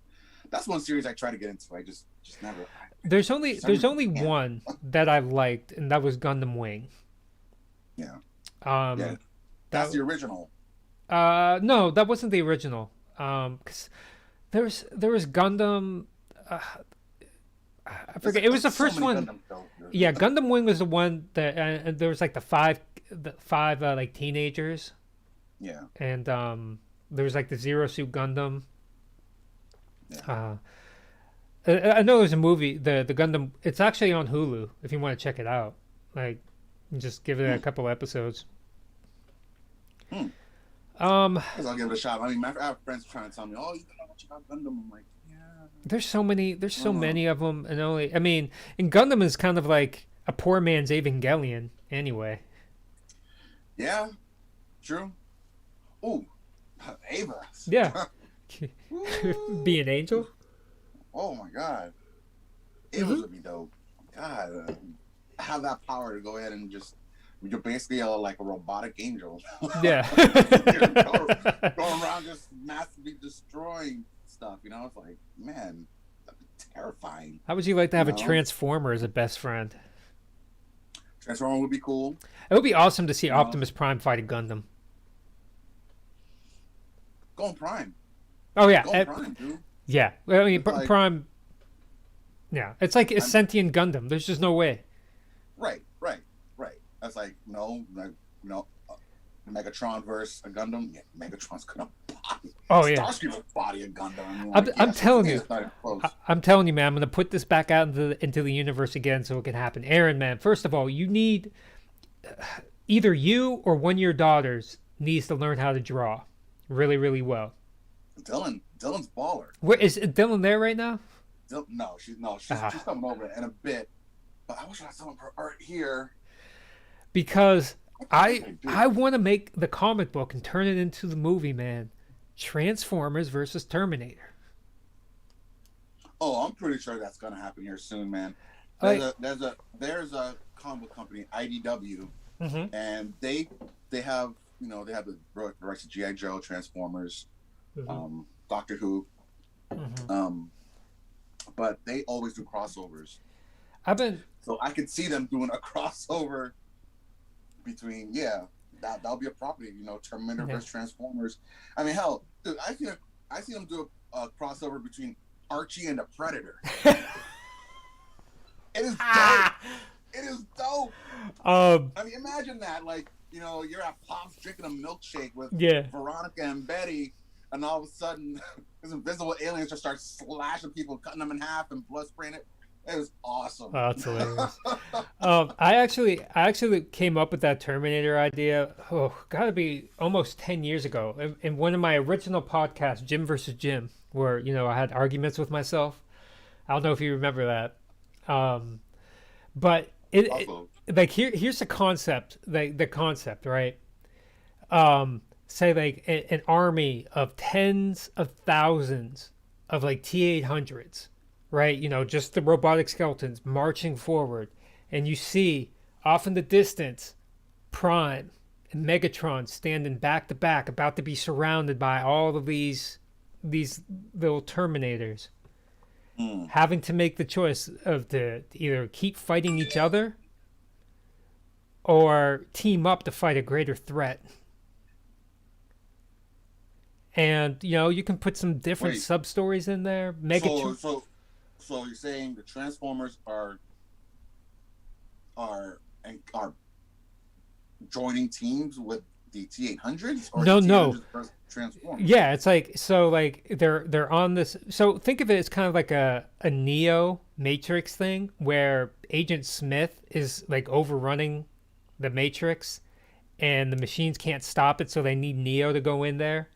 one series I try to get into. I just never. There's only Yeah. one that I liked, and that was Gundam Wing. Yeah. Yeah. Yeah. That's the original. No, that wasn't the original. 'Cause there was Gundam. I forget. It was the first one. Gundam shows, dude. Yeah, Gundam Wing was the one that there was like the five like teenagers, Yeah. and there was like the Zero Suit Gundam. Yeah. I know there's a movie, the Gundam. It's actually on Hulu if you want to check it out. Like, just give it a couple episodes. Hmm. Um, Because I'll give it a shot. I mean, I have friends trying to tell me, "Oh, you gotta watch about Gundam." I'm like, yeah. there's so many. There's so Uh-huh. many of them, and only. I mean, and Gundam is kind of like a poor man's Evangelion, anyway. Yeah. True. Ooh, Ava. Yeah, Woo. be an angel. Oh my God. Ava would be dope. God, have that power to go ahead and just. You're basically like a robotic angel. Yeah. Going around just massively destroying stuff. You know, it's like, man, that'd be terrifying. How would you like to have a No. Transformer as a best friend? Transformer would be cool. It would be awesome to see No. Optimus Prime fight a Gundam. Go on Prime. Oh yeah, Go on Prime, dude. yeah. Well, I mean, It's like- Prime. Yeah, it's like a sentient Gundam. There's just no way. Right. That's like, no. Megatron versus a Gundam. Yeah, Megatron's gonna body. Oh yeah. Starscream would body a Gundam. I mean, I'm telling you. it's not even close. I'm telling you, man. I'm gonna put this back out into the universe again so it can happen. Aaron, man. First of all, you need either you or one of your daughters needs to learn how to draw really, really well. Dylan's baller. Where is Dylan there right now? She's Ah. she's coming over in a bit. But I wish I had some of her art here. Because Okay, dude. I want to make the comic book and turn it into the movie, man. Transformers versus Terminator. Oh, I'm pretty sure that's gonna happen here soon, man. Like- There's a comic book company, IDW, Mm-hmm. and they have they have the rights to GI Joe, Transformers, Doctor Who, but they always do crossovers. So I could see them doing a crossover between that'll be a property, Terminator Yeah. versus Transformers. I mean, hell, dude, I see them do a crossover between Archie and the Predator. It is dope. It is dope. I mean, imagine that. Like, you're at Pops drinking a milkshake with Yeah. Veronica and Betty, and all of a sudden, this invisible aliens just start slashing people, cutting them in half, and blood spraying it. It was awesome. Oh, that's hilarious. I actually came up with that Terminator idea. Oh, gotta be almost 10 years ago. In one of my original podcasts, Jim versus Jim, where I had arguments with myself. I don't know if you remember that. But Also, like here's the concept. The concept, right? Say like an army of tens of thousands of like T-800s. Right, just the robotic skeletons marching forward, and you see off in the distance Prime and Megatron standing back to back, about to be surrounded by all of these little Terminators, having to make the choice of to either keep fighting each other or team up to fight a greater threat. And you can put some different Wait. sub-stories in there. Megatron. So you're saying the Transformers are joining teams with the T-800s, or No, the no. T-800s versus Transformers? Yeah, it's like they're on this. So think of it as kind of like a Neo Matrix thing where Agent Smith is like overrunning the Matrix, and the machines can't stop it, so they need Neo to go in there.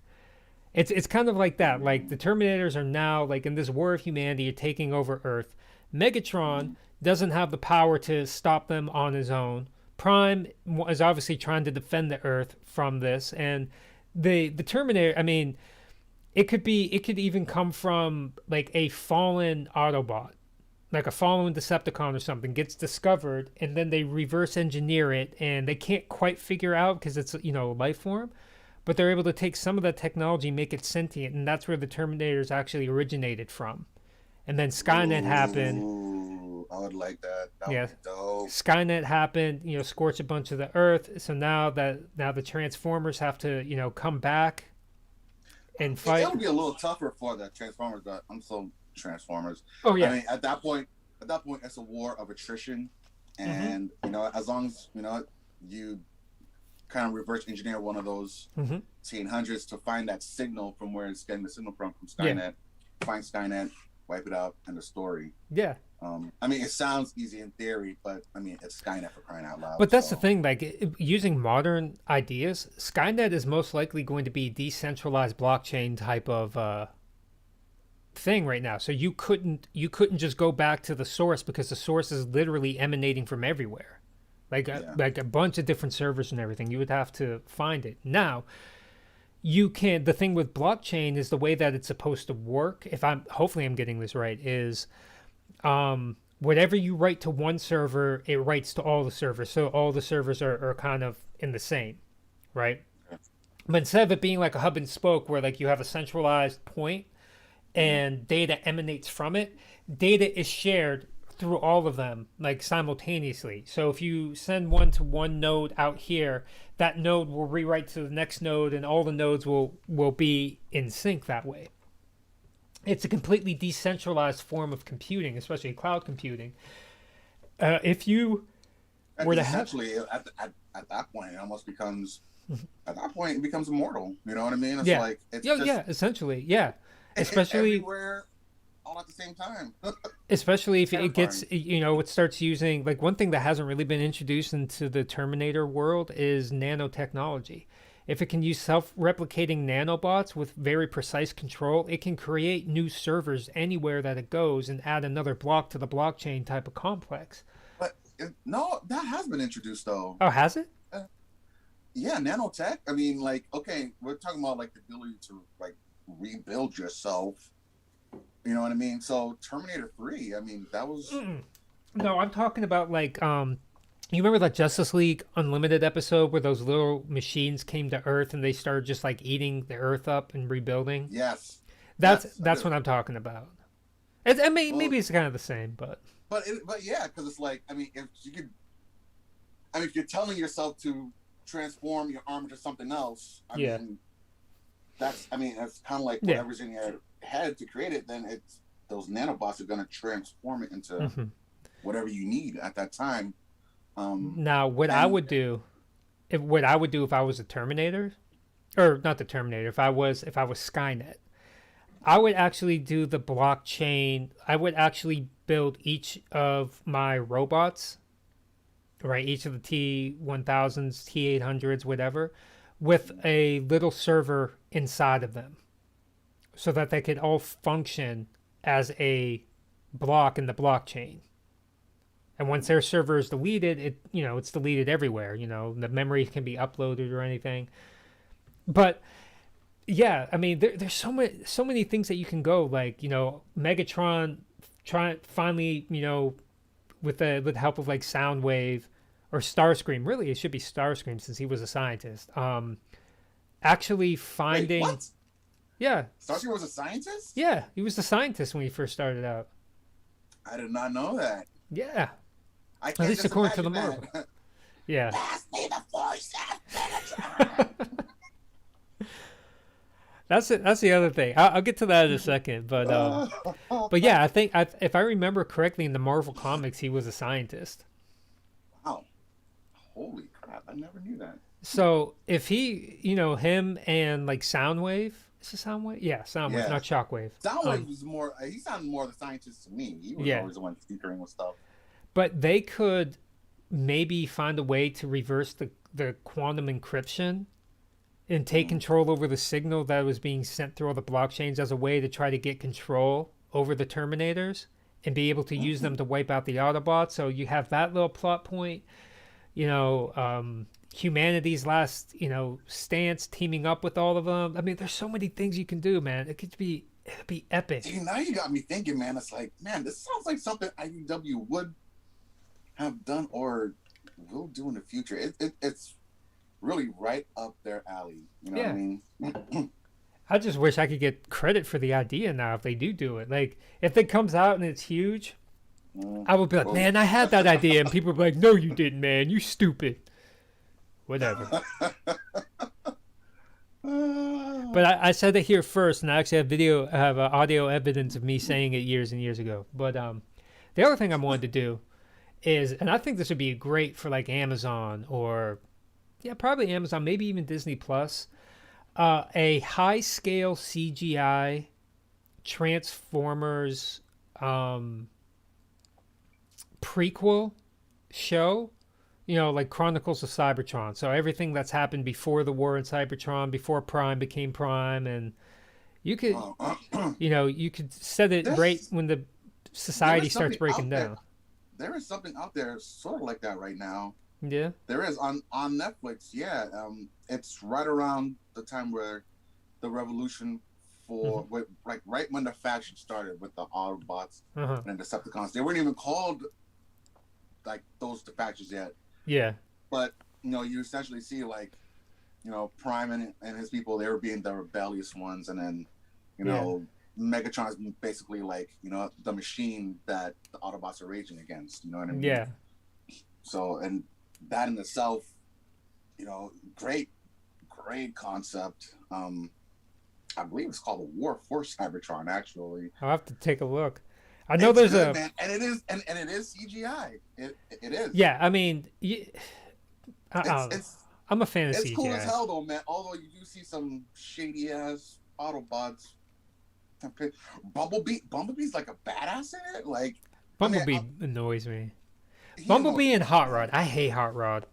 It's kind of like that. Like the Terminators are now like in this war of humanity, are taking over Earth. Megatron doesn't have the power to stop them on his own. Prime is obviously trying to defend the Earth from this, and the Terminator. I mean, it could even come from like a fallen Autobot, like a fallen Decepticon or something gets discovered, and then they reverse engineer it, and they can't quite figure out because it's a life form. But they're able to take some of that technology, make it sentient, and that's where the Terminators actually originated from. And then Skynet happened. Ooh, I would like that. That Yeah. would be dope. Skynet happened, scorched a bunch of the Earth. So now the Transformers have to, come back and fight. It would be a little tougher for the Transformers, but I'm so Transformers. Oh yeah, I mean, at that point, at that point it's a war of attrition, Mm-hmm. and as long as you kind of reverse engineer one of those Mm-hmm. T-800s to find that signal from where it's getting the signal from Yeah. Skynet, find Skynet, wipe it out, and the story. Yeah. I mean, it sounds easy in theory, but I mean, it's Skynet for crying out loud. But that's so. the thing, like using modern ideas, Skynet is most likely going to be decentralized blockchain type of thing right now. So you couldn't just go back to the source because the source is literally emanating from everywhere. Like like a bunch of different servers and everything. You would have to find it. Now, you can the thing with blockchain is the way that it's supposed to work, if hopefully I'm getting this right, is whatever you write to one server, it writes to all the servers. So all the servers are kind of in the same, right? But instead of it being like a hub and spoke where like you have a centralized point and data emanates from it, data is shared through all of them like simultaneously. So if you send one to one node out here, that node will rewrite to the next node and all the nodes will be in sync that way. It's a completely decentralized form of computing, especially cloud computing. If you were to have essentially at that point, it almost becomes at that point it becomes immortal. You know what I mean? It's Yeah. like it's yeah, just yeah, essentially, yeah. Especially everywhere, all at the same time. especially if it gets, Terrifying. it starts using like one thing that hasn't really been introduced into the Terminator world is nanotechnology. If it can use self-replicating nanobots with very precise control, it can create new servers anywhere that it goes and add another block to the blockchain type of complex. But no, that has been introduced though. Oh, has it? Yeah, nanotech. I mean, like, okay, we're talking about like the ability to like rebuild yourself. You know what I mean? So Terminator 3, I mean, that was No, I'm talking about like you remember that Justice League Unlimited episode where those little machines came to Earth and they started just like eating the Earth up and rebuilding? yes. That's Yes, that's what I'm talking about. Maybe Well, it's kind of the same, but but yeah, because it's like, I mean, if you're telling yourself to transform your arm into something else, Yeah. I mean, it's kind of like Yeah. whatever's in your head to create it. Then it's those nanobots are going to transform it into Mhm. whatever you need at that time. Now what I And would do, what I would do if I was a Terminator, or not the Terminator, if I was Skynet, I would actually do the blockchain. I would actually build each of my robots, right? Each of the T1000s, T800s, whatever, with a little server inside of them, so that they could all function as a block in the blockchain. And once their server is deleted, it's deleted everywhere. The memory can be uploaded or anything. But yeah, I mean, there's so many things that you can go, like, Megatron finally, with the help of like Soundwave or Starscream. Really, it should be Starscream since he was a scientist. Actually wait, finding, what? yeah, Starscream was a scientist? yeah, he was the scientist when he first started out. I did not know that. Yeah, I at can't least just according to the imagine Marvel. that. Yeah. Pass me the voice at Megatron. That's it. That's the other thing. I'll get to that in a second, but yeah, I think if I remember correctly, in the Marvel comics, he was a scientist. Wow. Holy crap. I never knew that. So if he, him and like Soundwave, is it Soundwave? Yeah, Soundwave, Yeah. not Shockwave. Soundwave was more, he sounded more the scientist to me. He was Yeah. always the one tinkering with stuff. But they could maybe find a way to reverse the quantum encryption and take control over the signal that was being sent through all the blockchains as a way to try to get control over the Terminators and be able to use them to wipe out the Autobots. So you have that little plot point, humanity's last, stance, teaming up with all of them. I mean, there's so many things you can do, man. It'd be epic. See, now you got me thinking, man. It's like, man, this sounds like something IDW would have done or will do in the future. It's really right up their alley. You know what I mean? I just wish I could get credit for the idea now if they do it. Like, if it comes out and it's huge, I would be like, man, I had that idea. And people would be like, no, you didn't, man. You stupid. Whatever. But I said it here first, and I actually have audio evidence of me saying it years and years ago. But The other thing I wanted to do is, and I think this would be great for like Amazon or, yeah, probably Amazon, maybe even Disney Plus, a high scale CGI Transformers prequel show, like Chronicles of Cybertron. So everything that's happened before the war in Cybertron, before Prime became Prime, and you could, you could set it right when the society starts breaking down. There is something out there sort of like that right now. Yeah. There is on Netflix. Yeah. It's right around the time where the revolution for like right when the faction started with the Autobots and Decepticons. They weren't even called like those the factions yet. Yeah. But you essentially see like Prime and his people, they were being the rebellious ones, and then Megatron's basically like the machine that the Autobots are raging against. You know what I mean? Yeah. So, and that in itself, great concept. I believe it's called the War for Cybertron. Actually, I'll have to take a look. I know there's good, man. And it is CGI. It is. Yeah, I mean, I'm a fan of CGI. It's cool as hell though, man. Although you do see some shady ass Autobots. Bumblebee's like a badass in it. Like Bumblebee annoys me. Bumblebee and Hot Rod. I hate Hot Rod.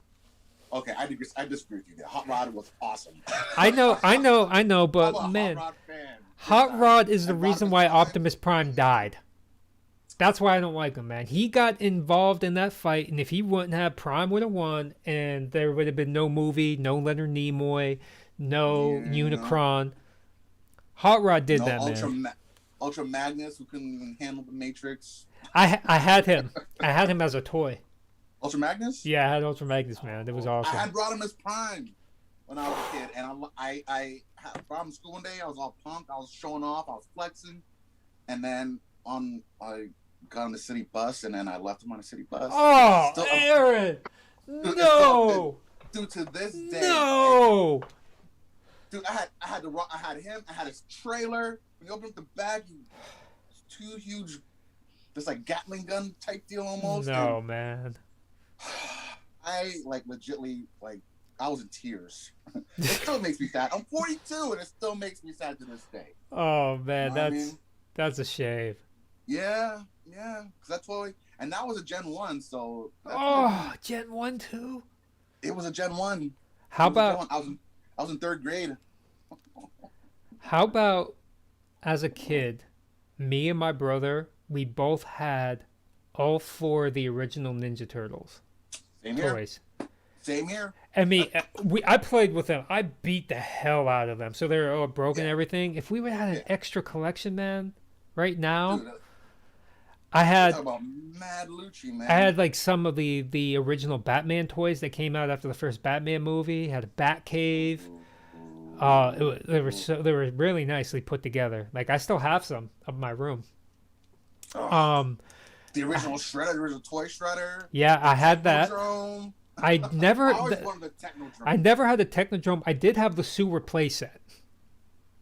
Okay, I disagree with you there. Hot Rod was awesome. I know, but I'm a man, Hot Rod fan. Hot Rod is the reason why Optimus Prime died. That's why I don't like him, man. He got involved in that fight, and if he wouldn't have, Prime would have won, and there would have been no movie, no Leonard Nimoy, no Unicron. Hot Rod did that, man. Ultra Magnus, who couldn't even handle the Matrix. I had him. I had him as a toy. Ultra Magnus? Yeah, I had Ultra Magnus, man. It was awesome. I had brought him as Prime when I was a kid, and I brought him to school one day. I was all pumped. I was showing off. I was flexing, and then I got on the city bus, and then I left him on the city bus. Oh, Aaron! No! Dude, to this day. No! Dude, I had him. I had his trailer. When you open up the bag, two huge, this like Gatling gun type deal almost. No, man. I legitly I was in tears. It still makes me sad. I'm 42 and it still makes me sad to this day. Oh man, that's a shame. Yeah, because that's totally, and that was a Gen 1, so. Gen 1 too. It was a Gen 1. How about? I was in 3rd grade. How about, as a kid, me and my brother, we both had all 4 of the original Ninja Turtles toys. Same here. I mean, I played with them. I beat the hell out of them. So they're all broken and everything. If we would have had an extra collection, man, right now, Dude, I had. Talk about Mad Lucci, man. I had like some of the original Batman toys that came out after the first Batman movie. Had a Batcave. They were really nicely put together. Like I still have some up in my room. The original Shredder, the original toy Shredder. Yeah, I had that. Technodrome. I never. I always wanted the Technodrome. I never had the Technodrome. I did have the sewer playset.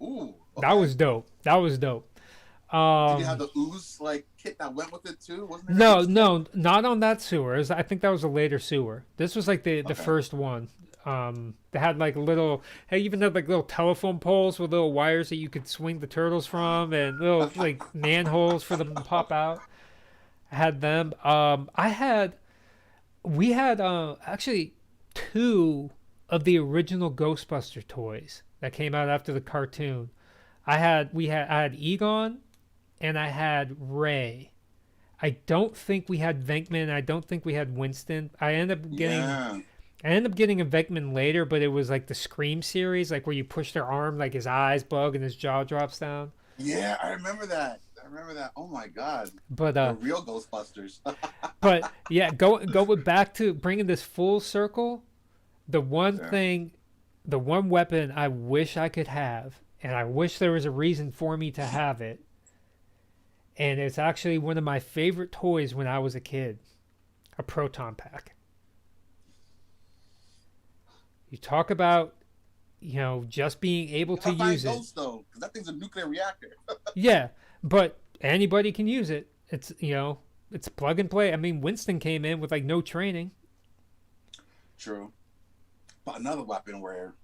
Ooh. Okay. That was dope. Did you have the ooze kit that went with it too? Wasn't it? No, not on that sewer. I think that was a later sewer. This was like the first one. They had even had little telephone poles with little wires that you could swing the turtles from, and little manholes for them to pop out. I had them. We had actually 2 of the original Ghostbuster toys that came out after the cartoon. I had Egon, and I had Ray. I don't think we had Venkman. I don't think we had Winston. I ended up getting a Venkman later, but it was like the Scream series, like where you push their arm, like his eyes bug and his jaw drops down. Yeah, I remember that. Oh my god. But the real Ghostbusters. But yeah, go back to bringing this full circle. The one weapon I wish I could have, and I wish there was a reason for me to have it, and it's actually one of my favorite toys when I was a kid, a proton pack. You talk about, just being able to use it. Ghost, though, because that thing's a nuclear reactor. Yeah, but anybody can use it. It's it's plug and play. I mean, Winston came in with like no training. True. But another weapon where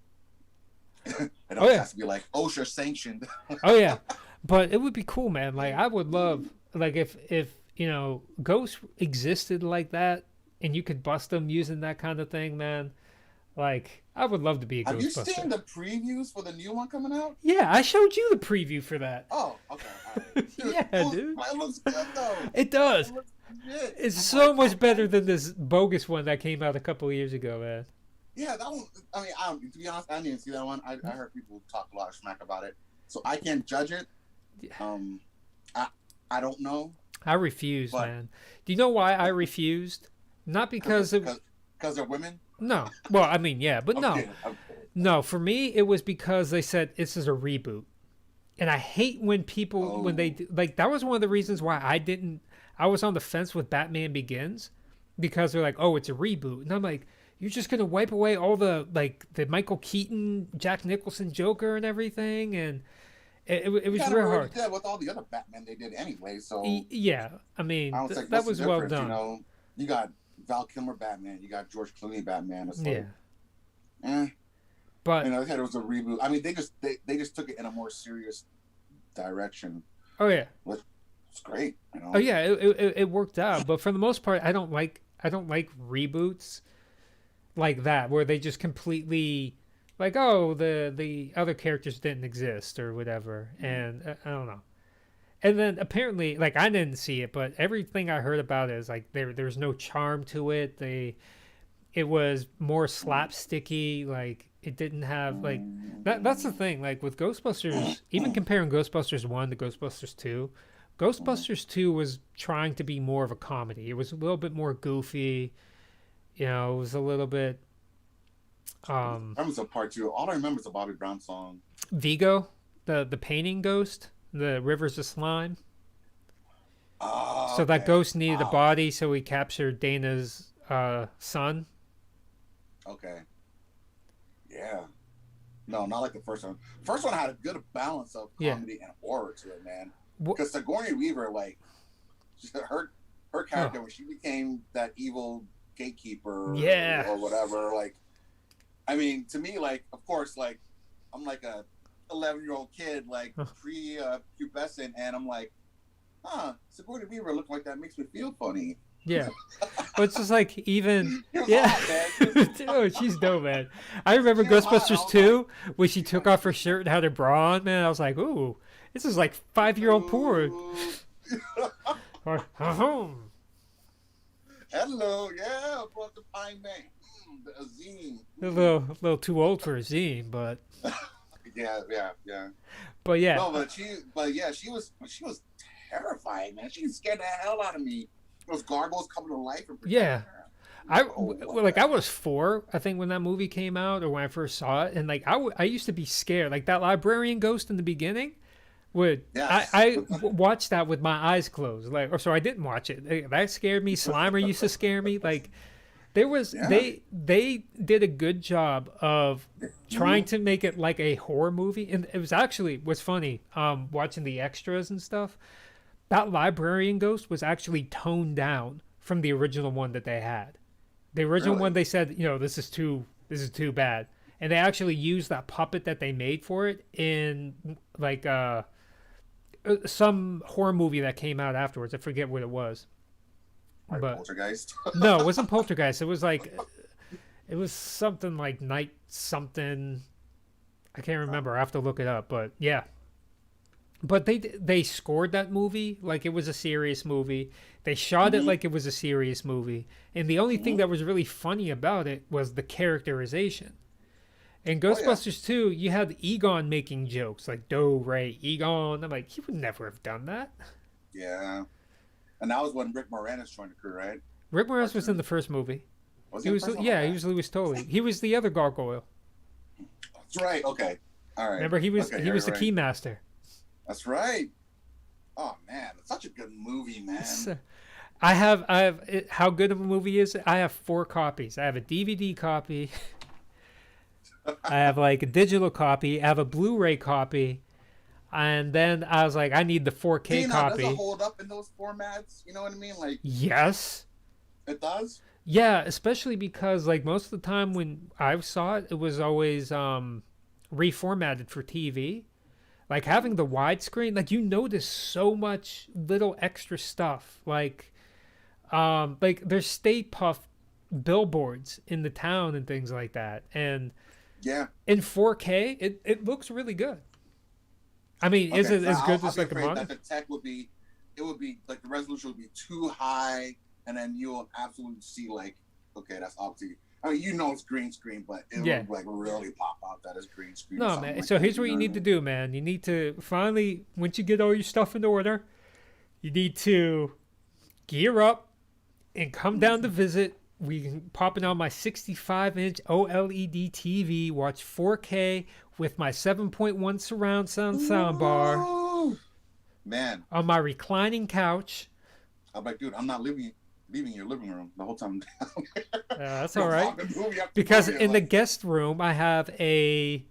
it Oh yeah, has to be like OSHA sanctioned. oh yeah. But it would be cool, man. Like I would love, like if you know, Ghost existed like that, and you could bust them using that kind of thing, man. Like I would love to be a Have you Ghostbuster. seen the previews for the new one coming out? Yeah, I showed you the preview for that. Oh, okay. All right. Dude, Yeah, dude. It looks good though. It does. It looks legit. It's I'm so like, much better okay. than this bogus one that came out a couple of years ago, man. Yeah, that one. I mean, to be honest, I didn't even see that one. I heard people talk a lot of smack about it, so I can't judge it. Um, I don't know. I refused, But man. Do you know why I refused? Not because of because they're women. no. Well, I mean, yeah, but I'm no, kidding. I'm kidding. no. For me, it was because they said this is a reboot, and I hate when people when they Oh. like that was one of the reasons why I didn't. I was on the fence with Batman Begins because they're like, oh, it's a reboot, and I'm like, you're just gonna wipe away all the like the Michael Keaton, Jack Nicholson Joker and everything, and it was Kind of real already hard. did with all the other Batman they did anyway. So Yeah, I I mean don't think that what's the was well difference. You done. know, you got Val Kilmer Batman, you got George Clooney Batman. It's Yeah, like, eh. but You know, they said it was a reboot. I mean, they just took it in a more serious direction. oh yeah. It's great. You know. Oh yeah, it worked out, but for the most part, I don't like reboots like that where they just completely like oh the other characters didn't exist or whatever, and I don't know. And then apparently, like I didn't see it, but everything I heard about it is like there's no charm to it. It was more slapsticky, like it didn't have like that's the thing. Like with Ghostbusters, even comparing Ghostbusters 1 to Ghostbusters 2, Ghostbusters 2 was trying to be more of a comedy. It was a little bit more goofy. You know, it was a little bit I remember some part two. All I remember is the Bobby Brown song. Vigo, the painting ghost, the Rivers of Slime. Oh, So that okay. ghost needed a Wow. body, so he captured Dana's son. Okay. Yeah. No, not like the first one. First one had a good balance of Yeah. comedy and horror to it, man. Wh- Because Sigourney Weaver, like, her character when she became that evil gatekeeper, Yeah. or whatever, like, I mean, to me, like, of course, like, I'm like a 11-year-old kid, like pubescent, and I'm like, Sigourney Weaver looking like that makes me feel funny. Yeah. But it's just like even It was yeah. hot, man. Dude, she's dope, man. I remember She was hot. I Ghostbusters was 2 when she took off her shirt and had her bra on, man. I was like, ooh, this is like 5-year-old porn. Or, Hello, yeah, brought the pine bang. The Azim. a little too old for a zine, but Yeah. yeah. No, but yeah, she was terrifying, man. She scared the hell out of me. Those gargoyles coming to life and Yeah. her. I was 4, I think, when that movie came out or when I first saw it, and like I used to be scared. Like that librarian ghost in the beginning would Yes. I watched that with my eyes closed, like, or so I didn't watch it. That scared me. Slimer used to scare me. Like there was Yeah. they did a good job of trying to make it like a horror movie, and it was actually what's funny. Watching the extras and stuff, that librarian ghost was actually toned down from the original one that they had. The original Really? one they said, you know, this is too bad, and they actually used that puppet that they made for it in like some horror movie that came out afterwards. I forget what it was. Like But Poltergeist. no, it wasn't Poltergeist. It was like it was something like Night something. I can't remember. I have to look it up. But yeah. But they scored that movie like it was a serious movie. They shot it like it was a serious movie. And the only thing that was really funny about it was the characterization. In Oh, yeah. Ghostbusters 2, you had Egon making jokes like Do Ray Egon. I'm like, he would never have done that. Yeah. And that was when Rick Moranis joined the crew, right? Rick Moranis was in the first movie. Was He in the was first one? yeah, Okay. he was Louis Tully. He was the other gargoyle. That's right. Okay. All right. Remember, he was Okay, he was the right. keymaster. That's right. Oh man, it's such a good movie, man. So, I have how good of a movie is it? I have 4 copies. I have a DVD copy. I have like a digital copy. I have a Blu-ray copy. And then I was like, I need the 4K See, now, does it copy. hold up in those formats? You know what I mean? Like, Yes. it does? Yeah, especially because like most of the time when I saw it, it was always reformatted for TV. Like having the widescreen, like you notice so much little extra stuff. Like there's Stay Puft billboards in the town and things like that. And Yeah. in 4K, it looks really good. I mean, is Okay. it as good I'll as be like a afraid monitor? that the tech would be, it would be like the resolution would be too high, and then you'll absolutely see like, okay, that's obviously. I mean, you know it's green screen, but it Yeah. would like really pop out that it's green screen or No, something man. like So that. here's You what know you what I need to mean? do, man. You need to finally, once you get all your stuff in order, you need to gear up and come down to visit. We can pop it on my 65-inch OLED TV, watch 4K with my 7.1 surround sound soundbar Ooh, man, on my reclining couch. I'm like, dude, I'm not leaving your living room the whole time. That's Go all right. pop the movie after Because movie, in the like, guest room, I have a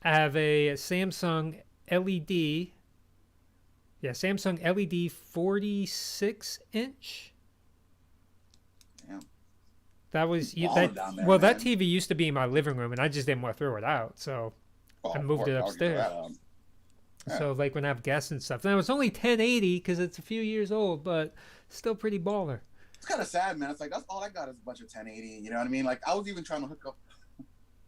Samsung LED. Yeah, Samsung LED 46-inch. damn, That was balling down there, well, that man. TV used to be in my living room, and I just didn't want to throw it out, so Oh, I of moved course, it I'll get upstairs. that out. Yeah. So like when I have guests and stuff. Now it's only 1080 because it's a few years old, but still pretty baller. It's kind of sad, man. It's like that's all I got is a bunch of 1080. You know what I mean? Like I was even trying to hook up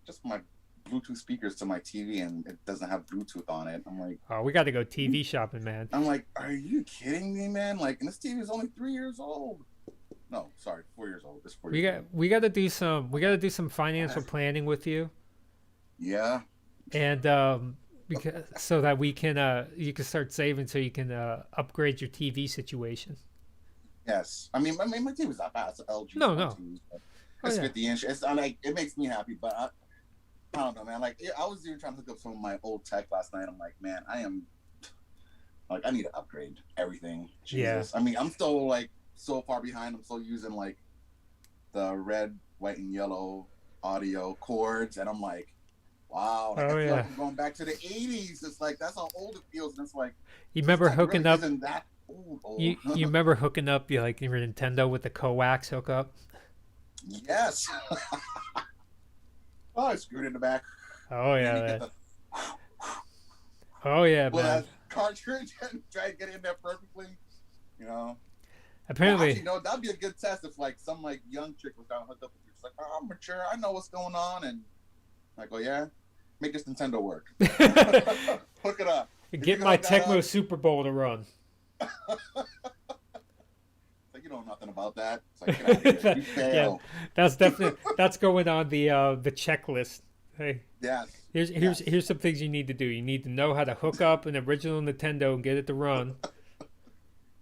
just my Bluetooth speakers to my TV, and it doesn't have Bluetooth on it. Oh, we got to go TV shopping, man. I'm like, are you kidding me, man? Like, and this TV is only 3 years old. No, sorry, 4 years old. It's 4 We years got old. we got to do some financial planning with you, Yeah, and because so that we can you can start saving so you can upgrade your TV situation. yes. I mean, my TV's not bad. It's an LG. No, no. 22, but Oh it's yeah. 50 inch. It's I'm like, it makes me happy, but I don't know, man. Like, yeah, I was even trying to hook up some of my old tech last night. I'm like, man, I am like, I need to upgrade everything. Yeah. Jesus. I mean, I'm still like so far behind. I'm still using like the red, white, and yellow audio cords, and I'm like, wow. Like, Oh, I feel yeah. like I'm going back to the 80s. It's like that's how old it feels, and it's like You remember tech hooking really up? isn't that old. You remember hooking up your like your Nintendo with the coax hookup? Yes. Oh, I screwed in the back. Oh yeah, And you man. get the Oh yeah, well, man. that cartridge and try to get in there perfectly. You know. Well, Apparently, actually, no, that'd be a good test if like some like young chick was down hooked up with you. It's like, oh, I'm mature. I know what's going on, and I go, yeah, make this Nintendo work. Hook it up. get you my hook that Tecmo up- Super Bowl to run. It's like you know nothing about that. It's like get out of here. You fail. That's definitely that's going on the checklist. Hey, Yes. here's some things you need to do. You need to know how to hook up an original Nintendo and get it to run.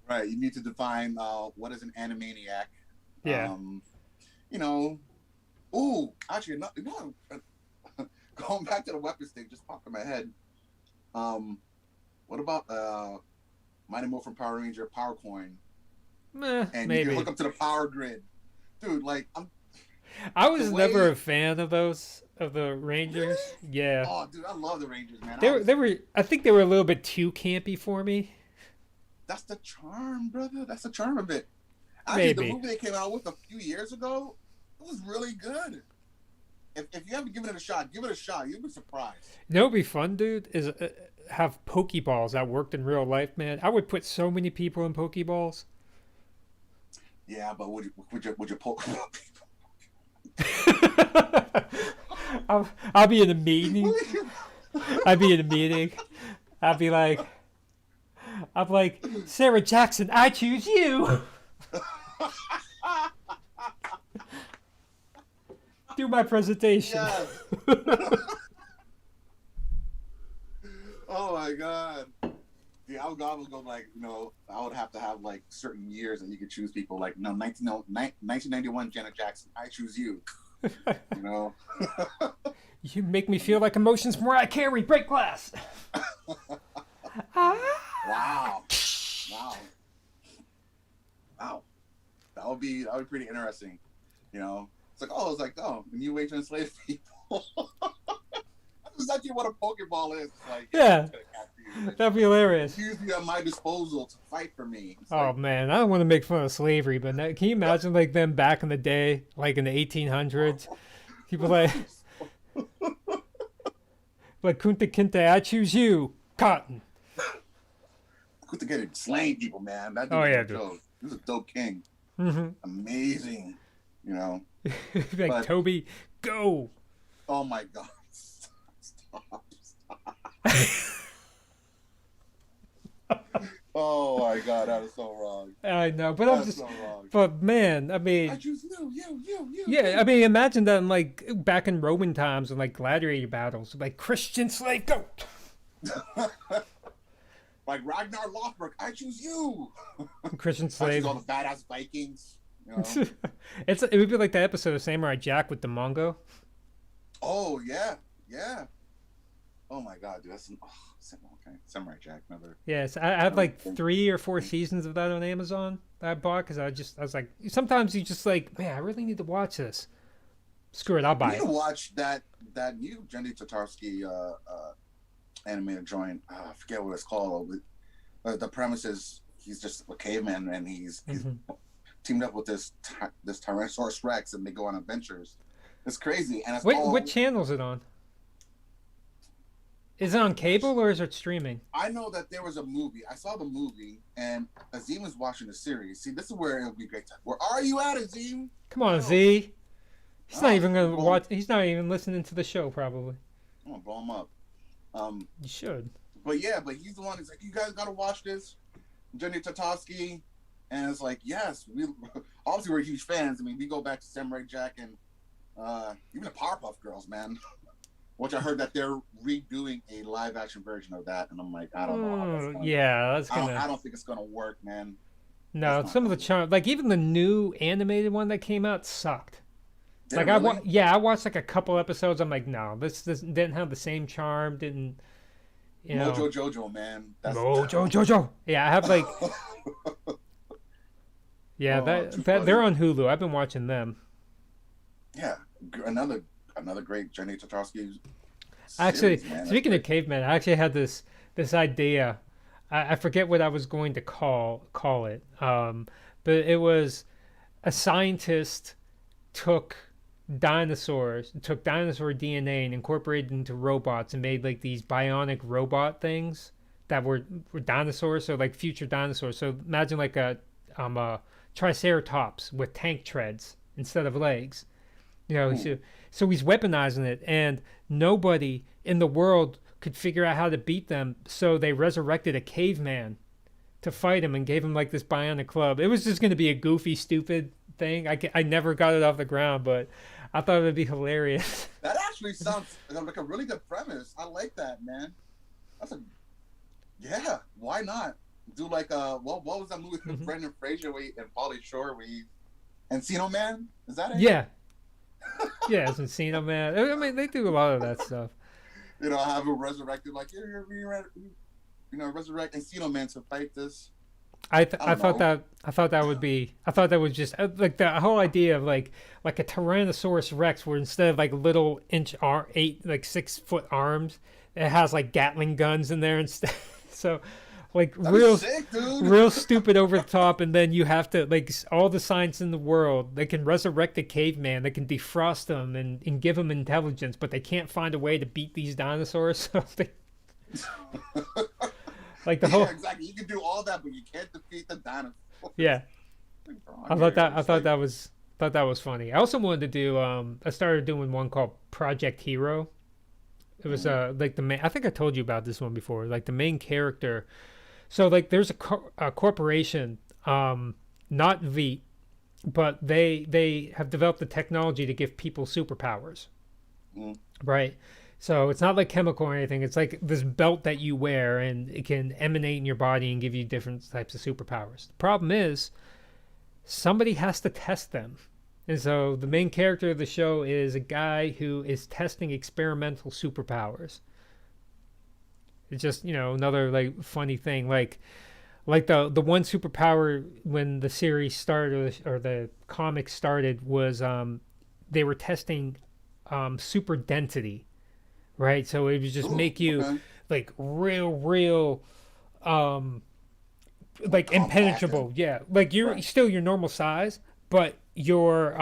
Right. You need to define what is an Animaniac. Yeah. You know. Ooh, actually, not. You know, going back to the weapons thing, just popped in my head. What about Mighty Morphin Power Ranger Power Coin? Meh, And you maybe. can hook up to the power grid, dude. Like, I was the never way- a fan of those of the Rangers. Yeah. oh, dude, I love the Rangers, man. They were I think they were a little bit too campy for me. That's the charm, brother. That's the charm of it. Actually, Maybe. the movie they came out with a few years ago, it was really good. If you haven't given it a shot, give it a shot. You'll be surprised. You know what'd be fun, dude, is have Pokeballs that worked in real life, man. I would put so many people in Pokeballs. Yeah, but would you poke? I'll be in a meeting. I'd be in a meeting. I'd be like, I'm like, Sarah Jackson, I choose you. Do my presentation. Yes. Oh my god. Yeah, I would go like, you know, I would have to have like certain years and you could choose people like, no, 1991 Janet Jackson, I choose you. You know? You make me feel like emotions Mariah Carey. Break glass. Wow. Wow. Wow. That would be pretty interesting. You know? It's like, a new way to enslave people. That's exactly what a Pokeball is. It's like, Yeah. it's gonna capture you. That'd be hilarious. Use me at my disposal to fight for me. It's Oh like, man, I don't want to make fun of slavery, but can you imagine like them back in the day, like in the 1800s? People like Kunta Kinte, I choose you, Cotton. good to get it slaying people, man. That dude Oh was yeah, a dude. dope. He was a dope king. Mm-hmm. Amazing. You know. Like But- Toby, go. Oh my god. Stop. Oh my god, that was so wrong. I know, but I'm That's just, so wrong. but man, I I mean, choose you. yeah, I mean, imagine that like back in Roman times and like gladiator battles, like Christian slave, go. Like Ragnar Lothbrok, I choose you. Christian I choose slave. all the badass Vikings. You know? It would be like the episode of Samurai Jack with the Mongo. Oh yeah. Oh my god, dude, that's okay. Samurai Jack, another. Yes, I have like 3 or 4 seasons of that on Amazon that I bought because I was like, sometimes you just like, man, I really need to watch this. Screw it, I'll You buy need it. to watch that new Jenny Tatarsky animated joint. I forget what it's called. The premise is he's just a caveman and he's teamed up with this Tyrannosaurus Rex and they go on adventures. It's crazy and it's Wait, all. what channel is it on? Is it on cable or is it streaming? I know that there was a movie. I saw the movie and Azim was watching the series. See, this is where it would be great. Where are you at, Azim? Come on, No. Z. He's not Oh, even gonna well- watch. He's not even listening to the show, probably. I'm gonna blow him up. You should. But he's the one who's like, you guys gotta watch this, Jenny Tatarsky, and it's like, yes, we obviously we're huge fans. I mean, we go back to Samurai Jack and even the Powerpuff Girls, man. Which I heard that they're redoing a live action version of that, and I'm like, I don't know. How that's gonna, Yeah, that's I gonna. don't think it's gonna work, man. No, that's not some of the gonna charm, like even the new animated one that came out sucked. Did Like it really? I watched like a couple episodes. I'm like, no, this didn't have the same charm. Didn't, you know? Mojo Jojo, man. That's Mojo. Yeah, I have like, yeah, Oh, too that they're funny. on Hulu. I've been watching them. Yeah, another great Jenny Tatarsky. Actually, series, man. speaking of cavemen, I actually had this idea. I forget what I was going to call it. But it was a scientist took dinosaur DNA and incorporated it into robots and made like these bionic robot things that were dinosaurs, so like future dinosaurs. So imagine like a triceratops with tank treads instead of legs. You know, so he's weaponizing it, and nobody in the world could figure out how to beat them. So they resurrected a caveman to fight him and gave him like this bionic club. It was just going to be a goofy, stupid thing. I never got it off the ground, but I thought it would be hilarious. That actually sounds like a really good premise. I like that, man. Yeah. Why not do like what was that movie with Brendan Fraser and Pauly Shore Encino Man? Is that it? Yeah. Yeah, it's Encino Man. I mean, they do a lot of that stuff. You know, have him resurrected like resurrect Encino Man to fight this. I don't thought know. that was just like the whole idea of like a Tyrannosaurus Rex, where instead of like little 6 foot arms, it has like Gatling guns in there instead. So like That'd be real sick, dude. real stupid over the top, and then you have to like all the science in the world. They can resurrect a caveman, they can defrost them and give him intelligence, but they can't find a way to beat these dinosaurs. So they, like the whole Yeah, exactly. You can do all that, but you can't defeat the dinosaur. yeah. I thought that was funny. I also wanted to do I started doing one called Project Hero. It was like the main, I think I told you about this one before. Like the main character. So like there's a corporation, not Veet, but they have developed the technology to give people superpowers. Mm. Right. So it's not like chemical or anything. It's like this belt that you wear, and it can emanate in your body and give you different types of superpowers. The problem is somebody has to test them. And so the main character of the show is a guy who is testing experimental superpowers. It's just, another like funny thing. Like the one superpower when the series started or the comic started was they were testing super density. Right, so it would just Ooh, make you okay. like real like Compacted. impenetrable. Yeah, like you're Right. still your normal size, but you're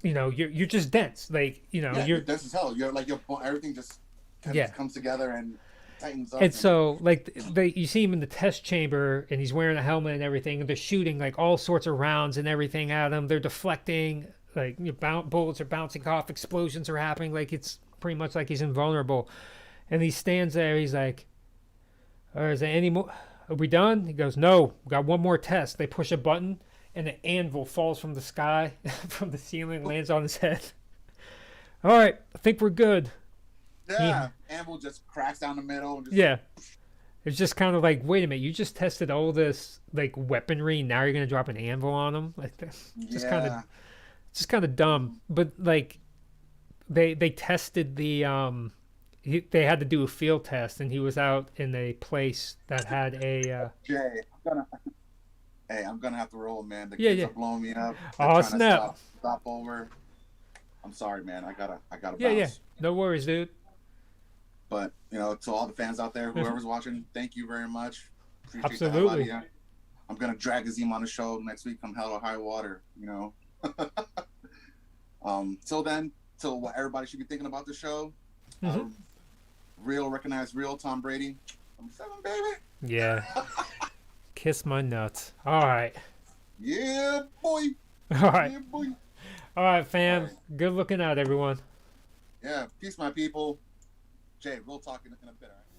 you know, you're just dense. Like, you know, Yeah, you're this is hell. You're like everything just kind yeah. of comes together and tightens up. And so, like, you see him in the test chamber, and he's wearing a helmet and everything, and they're shooting like all sorts of rounds and everything at him. They're deflecting, like, bullets are bouncing off, explosions are happening. Like, it's pretty much like he's invulnerable. And he stands there. He's like, "Or is there any more? Are we done?" He goes, "No, we got one more test." They push a button, and an anvil falls from the sky, from the ceiling, lands on his head. All right, I think we're good. Yeah, Anvil just cracks down the middle. And just, Yeah. It's just kind of like, wait a minute, you just tested all this like weaponry, now you're gonna drop an anvil on them? Like that's yeah. just kind of dumb. But like they tested the they had to do a field test, and he was out in a place that had a Jay, I'm gonna have to roll, man. The yeah, kids yeah. are blowing me up. They're Oh trying to snap. stop over. I'm sorry, man. I gotta Yeah, yeah. bounce. No worries, dude. But to all the fans out there, whoever's watching, thank you very much. Appreciate the hell out of Absolutely. you. I'm gonna drag Azim on the show next week. Come hell or high water. So then, so what everybody should be thinking about the show. Mhm. Recognized real Tom Brady. I'm 7, baby. Yeah. Kiss my nuts. All right. Yeah, boy. All right. Yeah, boy. All right, fam. All right. Good looking out, everyone. Yeah, peace, my people. Jay, we'll talk in a bit, all right?